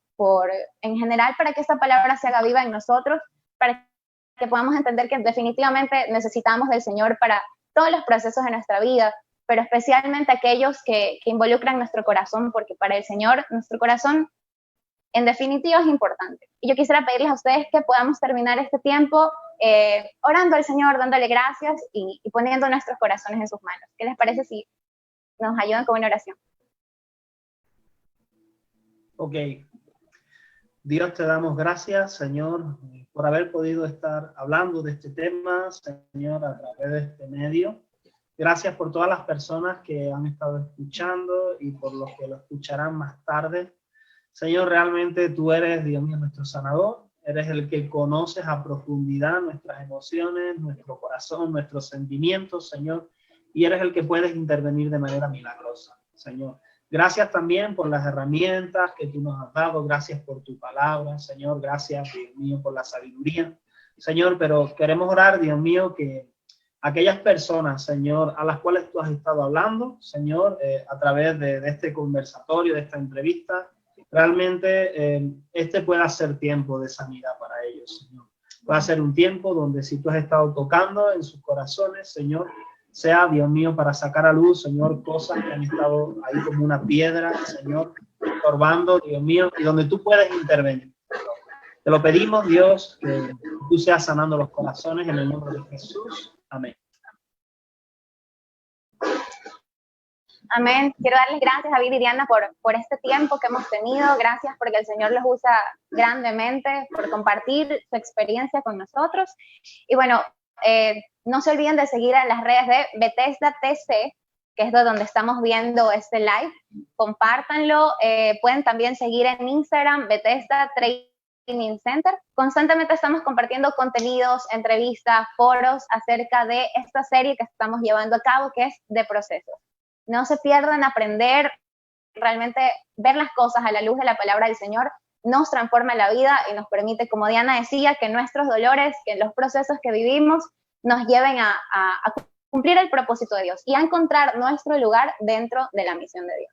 en general, para que esta palabra se haga viva en nosotros, para que podamos entender que definitivamente necesitamos del Señor para todos los procesos de nuestra vida, pero especialmente aquellos que involucran nuestro corazón, porque para el Señor nuestro corazón en definitiva es importante. Y yo quisiera pedirles a ustedes que podamos terminar este tiempo orando al Señor, dándole gracias y poniendo nuestros corazones en sus manos. ¿Qué les parece si nos ayudan con una oración? Ok. Dios, te damos gracias, Señor, por haber podido estar hablando de este tema, Señor, a través de este medio. Gracias por todas las personas que han estado escuchando y por los que lo escucharán más tarde. Señor, realmente tú eres, Dios mío, nuestro sanador. Eres el que conoces a profundidad nuestras emociones, nuestro corazón, nuestros sentimientos, Señor. Y eres el que puedes intervenir de manera milagrosa, Señor. Gracias también por las herramientas que tú nos has dado. Gracias por tu palabra, Señor. Gracias, Dios mío, por la sabiduría, Señor. Pero queremos orar, Dios mío, que aquellas personas, Señor, a las cuales tú has estado hablando, Señor, a través de este conversatorio, de esta entrevista, realmente este pueda ser tiempo de sanidad para ellos, Señor. Pueda ser un tiempo donde si tú has estado tocando en sus corazones, Señor, sea, Dios mío, para sacar a luz, Señor, cosas que han estado ahí como una piedra, Señor, estorbando, Dios mío, y donde tú puedes intervenir. Te lo pedimos, Dios, que tú seas sanando los corazones en el nombre de Jesús. Amén. Amén. Quiero darles gracias a David y Diana por este tiempo que hemos tenido. Gracias porque el Señor los usa grandemente, por compartir su experiencia con nosotros. Y bueno, no se olviden de seguir a las redes de Bethesda TC, que es de donde estamos viendo este live. Compártanlo. Pueden también seguir en Instagram, Bethesda Training Center. Constantemente estamos compartiendo contenidos, entrevistas, foros acerca de esta serie que estamos llevando a cabo, que es de procesos. No se pierdan aprender, realmente ver las cosas a la luz de la palabra del Señor nos transforma la vida y nos permite, como Diana decía, que nuestros dolores, que los procesos que vivimos nos lleven a cumplir el propósito de Dios y a encontrar nuestro lugar dentro de la misión de Dios.